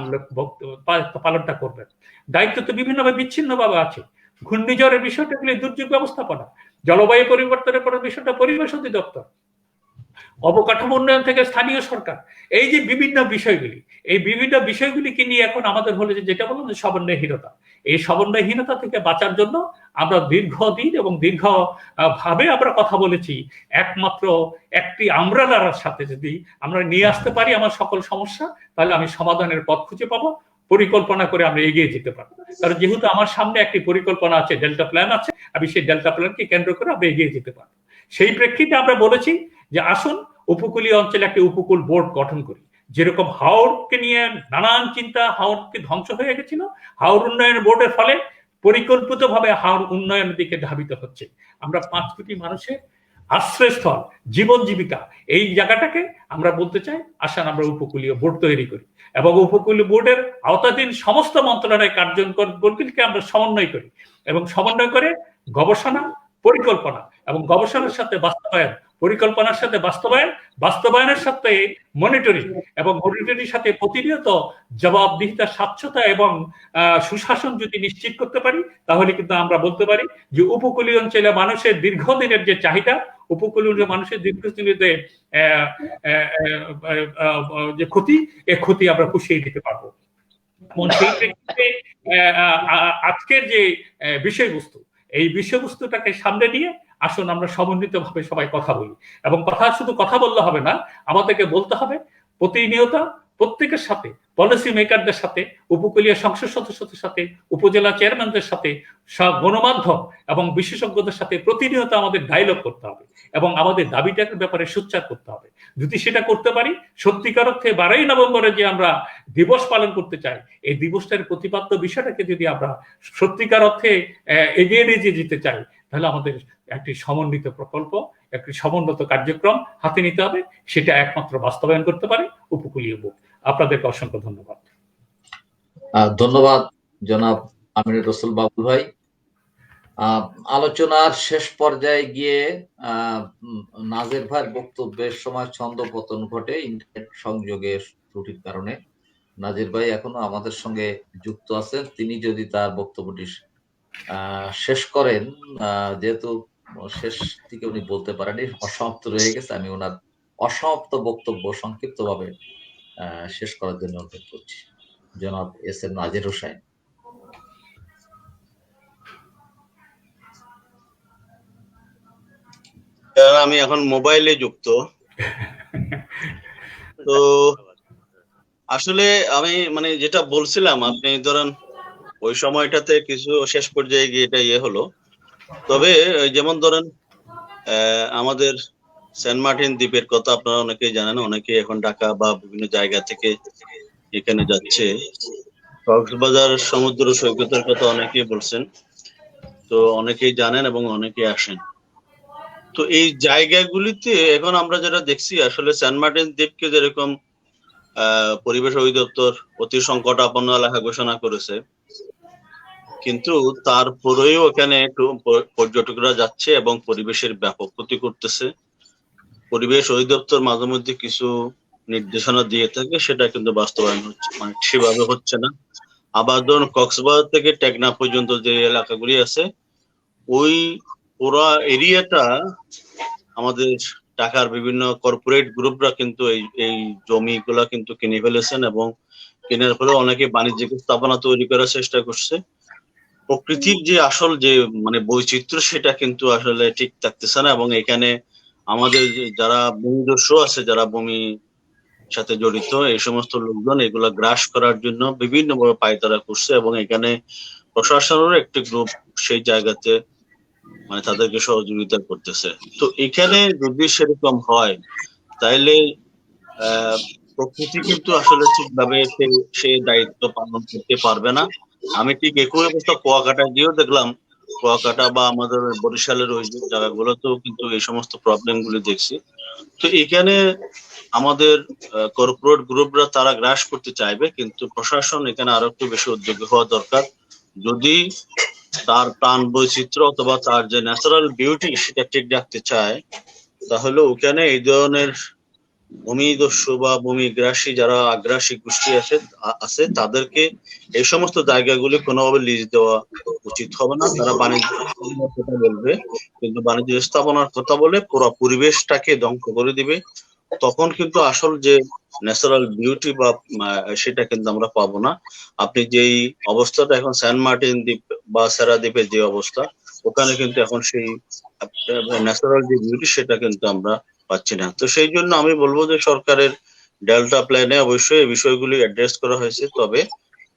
পালনটা করবেন। দায়িত্ব তো বিভিন্নভাবে বিচ্ছিন্নভাবে আছে। ঘূর্ণিঝড়ের বিষয়টা হলে দুর্যোগ ব্যবস্থাপনা, জলবায়ু পরিবর্তনের পরে বিষয়টা পরিবেশ অধিদপ্তর, অবকাঠামো উন্নয়ন থেকে স্থানীয় সরকার। এই যে বিভিন্ন বিষয়গুলিকে নিয়ে এখন আমাদের হলো যেটা বললাম যে সমন্বয়হীনতা। এই সমন্বয়হীনতা থেকে বাঁচার জন্য আমরা দীর্ঘদিন এবং দীর্ঘভাবে আমরা কথা বলেছি। একমাত্র একটি আমব্রেলার সাথে যদি আমরা নিয়ে আসতে পারি আমার সকল সমস্যা, তাহলে আমি সমাধানের পথ খুঁজে পাবো, পরিকল্পনা করে আমরা এগিয়ে যেতে পারবো। কারণ যেহেতু আমার সামনে একটি পরিকল্পনা আছে, ডেল্টা প্ল্যান আছে, আমি সেই ডেল্টা প্ল্যানকে কেন্দ্র করে আমরা এগিয়ে যেতে পারবো। সেই প্রেক্ষিতে আমরা বলেছি যে আসুন উপকূলীয় অঞ্চলে একটি উপকূল বোর্ড গঠন করি। যেরকম হাওরকে নিয়ে নানান চিন্তা, হাওরকে ধ্বংস হয়ে গেছিল, হাওর উন্নয়ন বোর্ডের ফলে পরিকল্পিতভাবে হাওর উন্নয়নের দিকে ধাবিত হচ্ছে। আমরা 5 কোটি মানুষের আশ্রয়স্থল, জীবন জীবিকা, এই জায়গাটাকে আমরা বলতে চাই আসেন আমরা উপকূলীয় বোর্ড তৈরি করি এবং উপকূলীয় বোর্ডের আওতাধীন সমস্ত মন্ত্রণালয় কার্যক্রমগুলিকে আমরা সমন্বয় করি এবং সমন্বয় করে গবেষণা, পরিকল্পনা এবং গবেষণার সাথে বাস্তবায়ন, পরিকল্পনার সাথে বাস্তবায়নের সাথে মনিটরিং এবং মনিটরিংয়ের সাথে প্রতিনিয়ত জবাবদিহিতা, স্বচ্ছতা এবং সুশাসন যদি নিশ্চিত করতে পারি, তাহলে কিন্তু আমরা বলতে পারি যে উপকূলীয় অঞ্চলে মানুষের দীর্ঘদিনের যে চাহিদা, উপকূলীয় মানুষের দীর্ঘদিনের যে ক্ষতি, এই ক্ষতি আমরা পুষিয়ে দিতে পারবো। এবং সেই প্রেক্ষিতে আজকের যে বিষয়বস্তু, এই বিষয়বস্তুটাকে সামনে নিয়ে আসুন আমরা সমন্বিতভাবে সবাই কথা বলি। এবং শুধু কথা বললে হবে না, আমাদেরকে বলতে হবে প্রতিনিয়ত প্রত্যেকের সাথে, পলিসি মেকারদের সাথে, উপকূলীয় সংসদ সদস্যদের সাথে, উপজেলা চেয়ারম্যানদের সাথে, সব গণমাধ্যম এবং বিশেষজ্ঞদের সাথে প্রতিনিয়ত আমাদের ডায়লগ করতে হবে এবং আমাদের দাবিটার ব্যাপারে সোচ্চার করতে হবে। যদি সেটা করতে পারি, সত্যিকার অর্থে 12ই নভেম্বরে যে আমরা দিবস পালন করতে চাই, এই দিবসটার প্রতিপাদ্য বিষয়টাকে যদি আমরা সত্যিকার অর্থে এগিয়ে নিয়ে যেতে চাই, তাহলে আমাদের একটি সমন্বিত প্রকল্প, একটি সমন্বিত কার্যক্রম হাতে নিতে হবে। সেটা একমাত্র বাস্তবায়ন করতে পারে উপকূলীয় বোর্ড। আপনাদেরকে অসংখ্য ধন্যবাদ। ধন্যবাদ জনাব আমিনুর রসুল বাবুল ভাই। আলোচনার শেষ পর্যায়ে গিয়ে নাজের ভাইয়ের বক্তব্যের সময় ছন্দপতন ঘটে ইন্টারনেট সংযোগের ত্রুটির কারণে। নাজির ভাই এখনো আমাদের সঙ্গে যুক্ত আছেন, তিনি যদি তার বক্তব্যটি শেষ করেন, যেহেতু শেষ থেকে উনি বলতে পারেনি, অসমাপ্ত রয়ে গেছে, আমি ওনার অসমাপ্ত বক্তব্য সংক্ষিপ্তভাবে শেষ করার জন্য অনুরোধ করছি। জনাব এস এম নাজির হোসেন। আমি এখন মোবাইলে যুক্ত, তো আসলে আমি মানে যেটা বলছিলাম, আপনি ধরেন ওই সময়টাতে কিছু শেষ পর্যায়ে গিয়ে এটা হলো। তবে যেমন ধরেন আমাদের সেন্ট মার্টিন দ্বীপের কথা আপনারা অনেকেই জানেন, অনেকেই এখন ঢাকা বা বিভিন্ন জায়গা থেকে এখানে যাচ্ছে। কক্সবাজার সমুদ্র সৈকতের কথা অনেকেই বলছেন, তো অনেকেই জানেন এবং অনেকেই আসেন। তো এই জায়গাগুলিতে এখন আমরা যেটা দেখছি, আসলে সেন্ট মার্টিন দ্বীপকে যেরকম পরিবেশ অধিদপ্তর অতি সংকটাপন্ন এলাকা ঘোষণা করেছে, কিন্তু তারপরেও এখানে একটু পর্যটকরা যাচ্ছে এবং পরিবেশের ব্যাপক ক্ষতি করতেছে। পরিবেশ অধিদপ্তর মাঝে মধ্যে কিছু নির্দেশনা দিয়ে থাকে, সেটা কিন্তু বাস্তবায়ন হচ্ছে মানে সেভাবে হচ্ছে না। আবার ধরুন কক্সবাজার থেকে টেকনাফ পর্যন্ত যে এলাকাগুলি আছে, ওই পুরো এরিয়াটা আমাদের ঢাকার বিভিন্ন কর্পোরেট গ্রুপরা কিন্তু এই জমিগুলা কিন্তু কিনে ফেলেছেন এবং কেনার ফলে অনেকে বাণিজ্যিক স্থাপনা তৈরি করার চেষ্টা করছে। প্রকৃতির যে আসল যে মানে বৈচিত্র্য, সেটা কিন্তু আসলে ঠিক থাকতেছে না এবং এখানে আমাদের যারা ভূমিদস্যু আছে, যারা ভূমি সাথে জড়িত, এই সমস্ত লোকজন এগুলা গ্রাস করার জন্য বিভিন্নভাবে পায়তারা করছে এবং এখানে প্রশাসনেরও একটি গ্রুপ সেই জায়গাতে মানে তাদেরকে সহযোগিতা করতেছে। তো এখানে যদি সেরকম হয়, তাইলে প্রকৃতি কিন্তু আসলে ঠিকভাবে সে দায়িত্ব পালন করতে পারবে না। আমি ঠিক একই অবস্থা কুয়াকাটা গিয়েও দেখলাম, কুয়াকাটা বা আমাদের বরিশালের ওই যে জায়গাগুলোতেও কিন্তু এই সমস্ত প্রবলেম গুলি দেখছি। তো এখানে আমাদের কর্পোরেট গ্রুপরা তারা গ্রাস করতে চাইবে, কিন্তু প্রশাসন এখানে আরো একটু বেশি উদ্যোগী হওয়া দরকার। যদি তার প্রাণ বৈচিত্র্য অথবা তার যে ন্যাচারাল বিউটি সেটা ঠিক রাখতে চায়, তাহলে ওখানে এই ধরনের ভূমিদস্যু বা ভূমিগ্রাসী যারা আগ্রাসী গোষ্ঠী আছে তাদেরকে এই সমস্ত জায়গাগুলি কোনোভাবে লিজ দেওয়া উচিত হবে না। তারা বাণিজ্য স্থাপনার কথা বলবে, কিন্তু বাণিজ্য স্থাপনার কথা বলে পুরো পরিবেশটাকে ধ্বংস করে দিবে। তখন কিন্তু আসল যে ন্যাচারাল বিউটি বা সেটা কিন্তু আমরা পাবো না। আপনি যেই অবস্থাটা এখন সেন্ট মার্টিন দ্বীপ বা সেরা দ্বীপের যে অবস্থা, ওখানে কিন্তু এখন সেই ন্যাচারাল যে বিউটি সেটা কিন্তু আমরা পাচ্ছি না। তো সেই জন্য আমি বলবো যে সরকারের ডেল্টা প্ল্যানে অবশ্যই এই বিষয়গুলি অ্যাড্রেস করা হয়েছে, তবে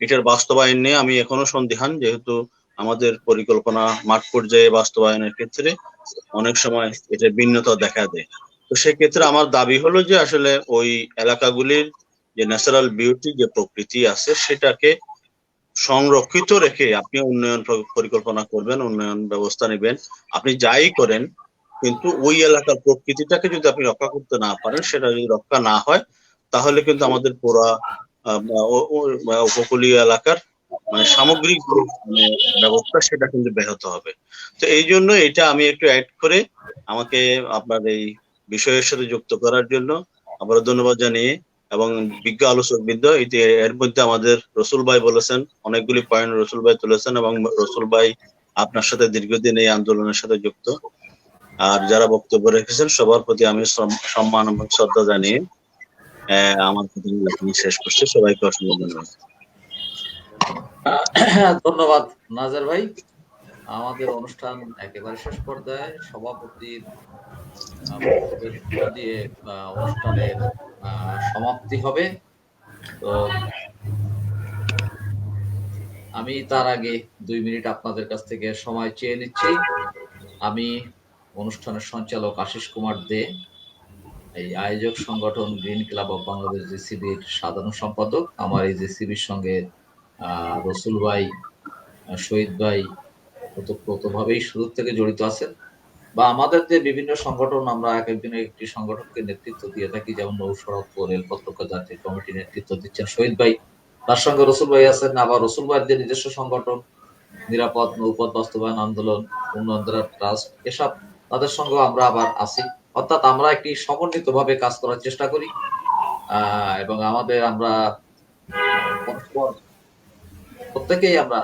এটার বাস্তবায়ন নিয়ে আমি এখনো সন্দিহান, যেহেতু আমাদের পরিকল্পনা মাঠ পর্যায়ে বাস্তবায়নের ক্ষেত্রে অনেক সময় এটা ভিন্নতা দেখা দেয়। তো সেক্ষেত্রে আমার দাবি হলো যে আসলে ওই এলাকাগুলির যে ন্যাচারাল বিউটি যে প্রকৃতি আছে সেটাকে সংরক্ষিত রেখে আপনি উন্নয়ন পরিকল্পনা করবেন, উন্নয়ন ব্যবস্থা নেবেন, আপনি যাই করেন, কিন্তু ওই এলাকার প্রকৃতিটাকে যদি আপনি রক্ষা করতে না পারেন, সেটা যদি রক্ষা না হয়, তাহলে কিন্তু আমাদের পুরা উপকূলীয় এলাকার মানে সামগ্রিক মানে ব্যবস্থা সেটা কিন্তু ব্যাহত হবে। তো এই জন্য এটা আমি একটু অ্যাড করে আমাকে আপনার এই বিষয়ের সাথে যুক্ত করার জন্য আবারও ধন্যবাদ জানিয়ে, এবং বিজ্ঞ আলোচক বৃন্দ এর মধ্যে আমাদের রসুল ভাই বলেছেন, অনেকগুলি পয়েন্ট রসুল ভাই তুলেছেন, এবং রসুল ভাই আপনার সাথে দীর্ঘদিন এই আন্দোলনের সাথে যুক্ত। আর যারা বক্তব্য রেখেছেন সবার প্রতি আমি সম্মান এবং শ্রদ্ধা জানিয়ে আমার কথা শেষ করছি। সবাইকে অসংখ্য ধন্যবাদ। ধন্যবাদ নাজার ভাই। আমাদের অনুষ্ঠান একেবারে শেষ পর্যায়ে, সভাপতির বক্তব্যের মধ্য দিয়ে অনুষ্ঠানের সমাপ্তি হবে। তো আমি তার আগে 2 মিনিট আপনাদের কাছ থেকে সময় চেয়ে নিচ্ছি। আমি অনুষ্ঠানের সঞ্চালক আশিস কুমার দে, এই আয়োজক সংগঠন গ্রিন ক্লাব অফ বাংলাদেশ জিসিবির সাধারণ সম্পাদক। আমার এই জিসিবির সঙ্গে রসুল ভাই, শহীদ ভাই ওতপ্রোতভাবেই শুরু থেকে জড়িত আছেন, বা আমাদের যে বিভিন্ন সংগঠন, আমরা এক একজনের একটি সংগঠনকে নেতৃত্ব দিয়ে থাকি, যেমন নৌ-সড়ক ও রেলপথ রক্ষা জাতীয় কমিটি নেতৃত্ব দিচ্ছেন শহীদ ভাই, তার সঙ্গে রসুল ভাই আছেন। আবার রসুল ভাইয়ের যে নিজস্ব সংগঠন নিরাপদ নৌপথ বাস্তবায়ন আন্দোলন, উন্নয়ন ট্রাস্ট, এসব তাদের সঙ্গে আমরা আবার আছি। অর্থাৎ আমরা একটি সমন্বিতভাবে কাজ করার চেষ্টা করি, এবং আমরা প্রত্যেকেই আমরা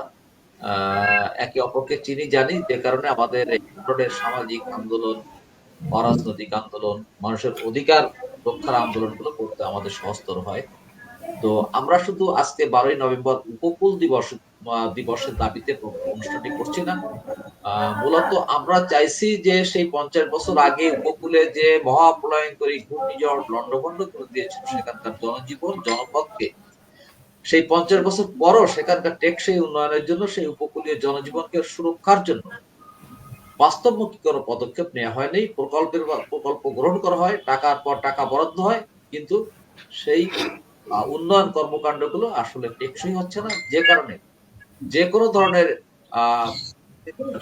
একে অপরকে চিনি জানি, যে কারণে আমাদের এই ধরনের সামাজিক আন্দোলন, অরাজনৈতিক আন্দোলন, মানুষের অধিকার রক্ষার আন্দোলনগুলো করতে আমাদের সহজতর হয়। তো আমরা শুধু আজকে 12ই নভেম্বর উপকূল দিবসের দাবিতে অনুষ্ঠানটি করছি না। মূলত আমরা চাইছি যে সেই 50 বছর আগে উপকূলে যে মহাপ্রলয়ঙ্করী ঘূর্ণিঝড় লন্ডভন্ড করে দিয়েছিল সেখানকার জনজীবন, জনপদকে, সেই 50 বছর পরও সেখানকার টেকসই উন্নয়নের জন্য, সেই উপকূলীয় জনজীবনকে সুরক্ষার জন্য বাস্তবমুখী কোনো পদক্ষেপ নেওয়া হয়নি। প্রকল্প গ্রহণ করা হয়, টাকার পর টাকা বরাদ্দ হয়, কিন্তু সেই উন্নয়ন কর্মকাণ্ডগুলো আসলে টেকসই হচ্ছে না, যে কারণে যে কোনো ধরনের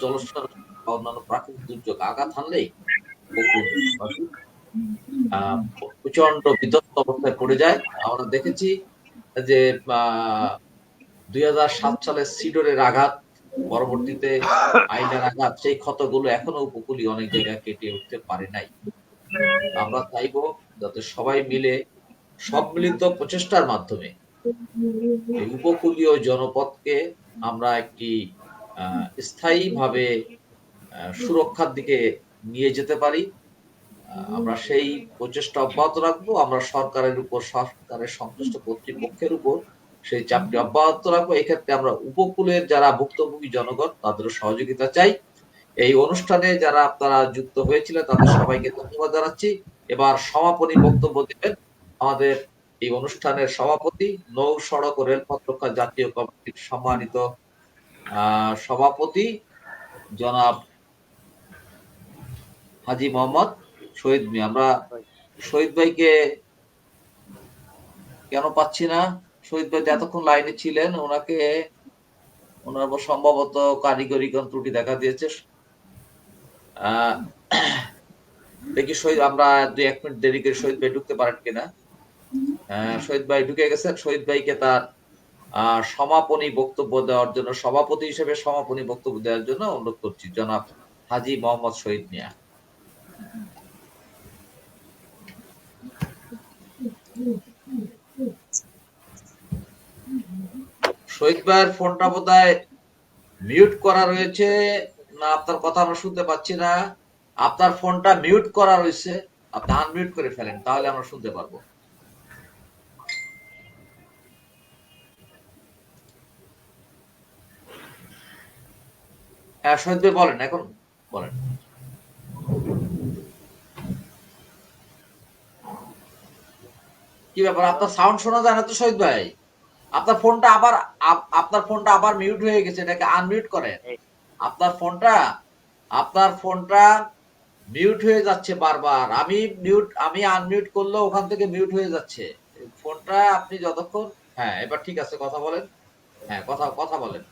জলস্তর বা অন্যান্য প্রাকৃতিক দুর্যোগ আঘাত হানলেই প্রচন্ড বিধ্বস্ত অবস্থায় পড়ে যায়। আমরা দেখেছি যে 2007 সালে সিডরের আঘাত, পরবর্তীতে আইনার আঘাত, সেই ক্ষতগুলো এখনো উপকূলীয় অনেক জায়গায় কেটে উঠতে পারে নাই। আমরা চাইবো যাতে সবাই মিলে সম্মিলিত প্রচেষ্টার মাধ্যমে এই উপকূলীয় জনপদকে আমরা একটি স্থায়ীভাবে সুরক্ষার দিকে নিয়ে যেতে পারি। আমরা সেই প্রচেষ্টা অব্যাহত রাখবো। আমরা সরকারের সংশ্লিষ্ট কর্তৃপক্ষের উপর সেই চাপটি অব্যাহত রাখবো। এক্ষেত্রে আমরা উপকূলের যারা ভুক্তভোগী জনগণ, তাদেরও সহযোগিতা চাই। এই অনুষ্ঠানে যারা আপনারা যুক্ত হয়েছিলেন তাদের সবাইকে ধন্যবাদ জানাচ্ছি। এবার সমাপনী বক্তব্য দেবেন আমাদের এই অনুষ্ঠানের সভাপতি, নৌ সড়ক ও রেলপথ রক্ষা জাতীয় কমিটির সম্মানিত সভাপতি জনাব হাজী মোহাম্মদ শহীদ মিয়া। আমরা শহীদ ভাইকে কেন পাচ্ছি না? শহীদ ভাই এতক্ষণ লাইনে ছিলেন, ওনার সম্ভবত কারিগরি কোন ত্রুটি দেখা দিয়েছে। দেখি শহীদ, আমরা 2-1 মিনিট দেরি করে শহীদ ভাই ঢুকতে পারেন কিনা। শহীদ ভাই ঢুকে গেছেন। শহীদ ভাইকে তার সমাপনী বক্তব্য দেওয়ার জন্য, সভাপতি হিসেবে সমাপনী বক্তব্য দেওয়ার জন্য অনুরোধ করছি জনাব হাজী মোহাম্মদ শহীদ মিয়া। শহীদ ভাইয়ের ফোনটা বোধহয় মিউট করা রয়েছে, না আপনার কথা আমরা শুনতে পাচ্ছি না। আপনার ফোনটা মিউট করা রয়েছে, আপনি আনমিউট করে ফেলেন, তাহলে আমরা শুনতে পারবো। হ্যাঁ শহীদ ভাই বলেন, এখন বলেন। কি ব্যাপার, আপনার সাউন্ড শোনা যায় না তো শহীদ ভাই? আপনার ফোনটা আবার মিউট হয়ে গেছে, এটাকে আনমিউট করেন। আপনার ফোনটা মিউট হয়ে যাচ্ছে বারবার। আমি আনমিউট করলেও ওখান থেকে মিউট হয়ে যাচ্ছে ফোনটা। আপনি যতক্ষণ, হ্যাঁ এবার ঠিক আছে, কথা বলেন। হ্যাঁ কথা বলেন।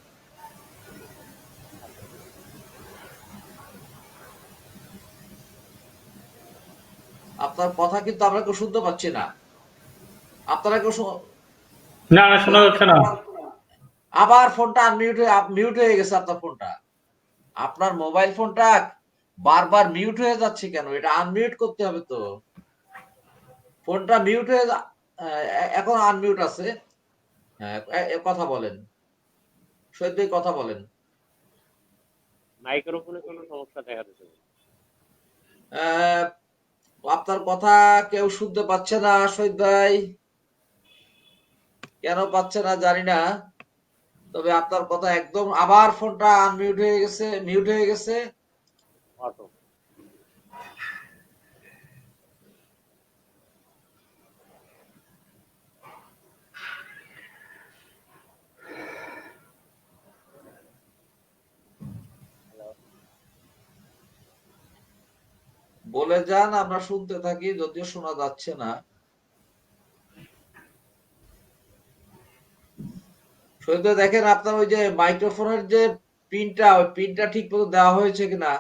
আপনার কথা কিন্তু আমরা কেউ শুনতে পাচ্ছি না। আপনারা কেউ না, শোনা যাচ্ছে না। আবার ফোনটা মিউট হয়ে গেছে আপনার ফোনটা। আপনার মোবাইল ফোনটা বারবার মিউট হয়ে যাচ্ছে কেন? এটা আনমিউট করতে হবে তো। ফোনটা মিউট হয়ে এখন আনমিউট আছে। হ্যাঁ কথা বলেন শহীদ ভাই, কথা বলেন। মাইক্রোফোনে কোনো সমস্যা দেখা দিচ্ছে? আপনার কথা কেউ শুনতে পাচ্ছে না শহীদ ভাই, কেন পাচ্ছে না জানি না। তবে আপনার কথা একদম, আবার ফোনটা আনমিউট হয়ে গেছে, মিউট হয়ে গেছে। বলে যান, আমরা শুনতে থাকি, যদিও শোনা যাচ্ছে না। শহীদ ভাই দেখেন আপনার ওই যে মাইক্রোফোনের যে পিনটা, ওই পিনটা ঠিক মতো দেওয়া হয়েছে কিনা।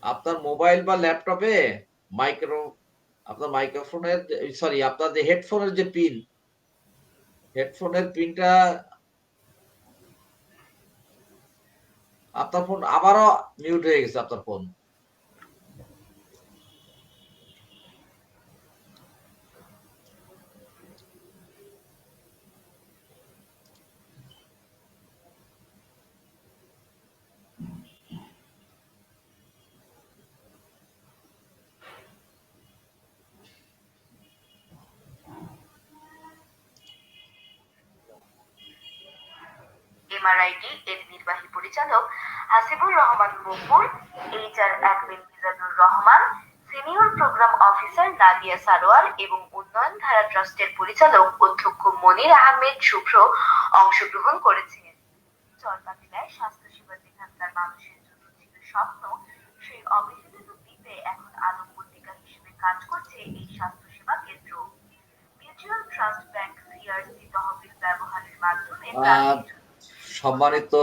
আপনার মোবাইল বা ল্যাপটপে আপনার মাইক্রোফোনের, সরি আপনার যে হেডফোনের যে পিন, হেডফোনের পিনটা, আপনার ফোন আবারও মিউট হয়ে গেছে আপনার ফোন। এমআরআইটি এর নির্বাহী পরিচালক Hasibur Rahman Maqbul, HR admin Mizanur Rahman, senior program officer Nadia Sarwar এবং উন্নয়ন ধারা ট্রাস্টের পরিচালক অধ্যক্ষ মনির আহমেদ শুভ্র অংশগ্রহণ করেছিলেন। চরপাতিলায় স্বাস্থ্যসেবা যেখানকার মানুষের জন্য ছিল স্বপ্ন, সেই অবহেলিত দ্বীপে এখন আলোকবর্তিকা হিসেবে কাজ করছে এই স্বাস্থ্যসেবা কেন্দ্র। মিউচুয়াল ট্রাস্ট ব্যাংক সিআরসি তহবিল ব্যবহারের মাধ্যমে সম্মানিত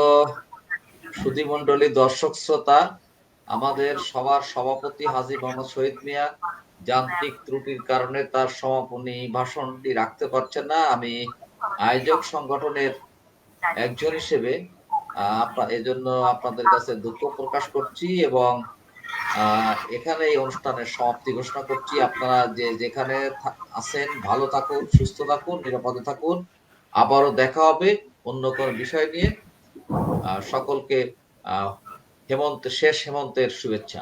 সুধীমণ্ডলী, দর্শক শ্রোতা, আমাদের সবার সভাপতি হাজী মোহাম্মদ শহীদ মিয়া যান্ত্রিক ত্রুটির কারণে তার সমাপনী ভাষণটি রাখতে পারছেন না। আমি আয়োজক সংগঠনের একজন হিসেবে এজন্য আপনাদের কাছে দুঃখ প্রকাশ করছি এবং এখানে এই অনুষ্ঠানের সমাপ্তি ঘোষণা করছি। আপনারা যেখানে আছেন ভালো থাকুন, সুস্থ থাকুন, নিরাপদে থাকুন। আবারও দেখা হবে অন্য কোনো বিষয় নিয়ে। সকলকে শেষ হেমন্তের শুভেচ্ছা।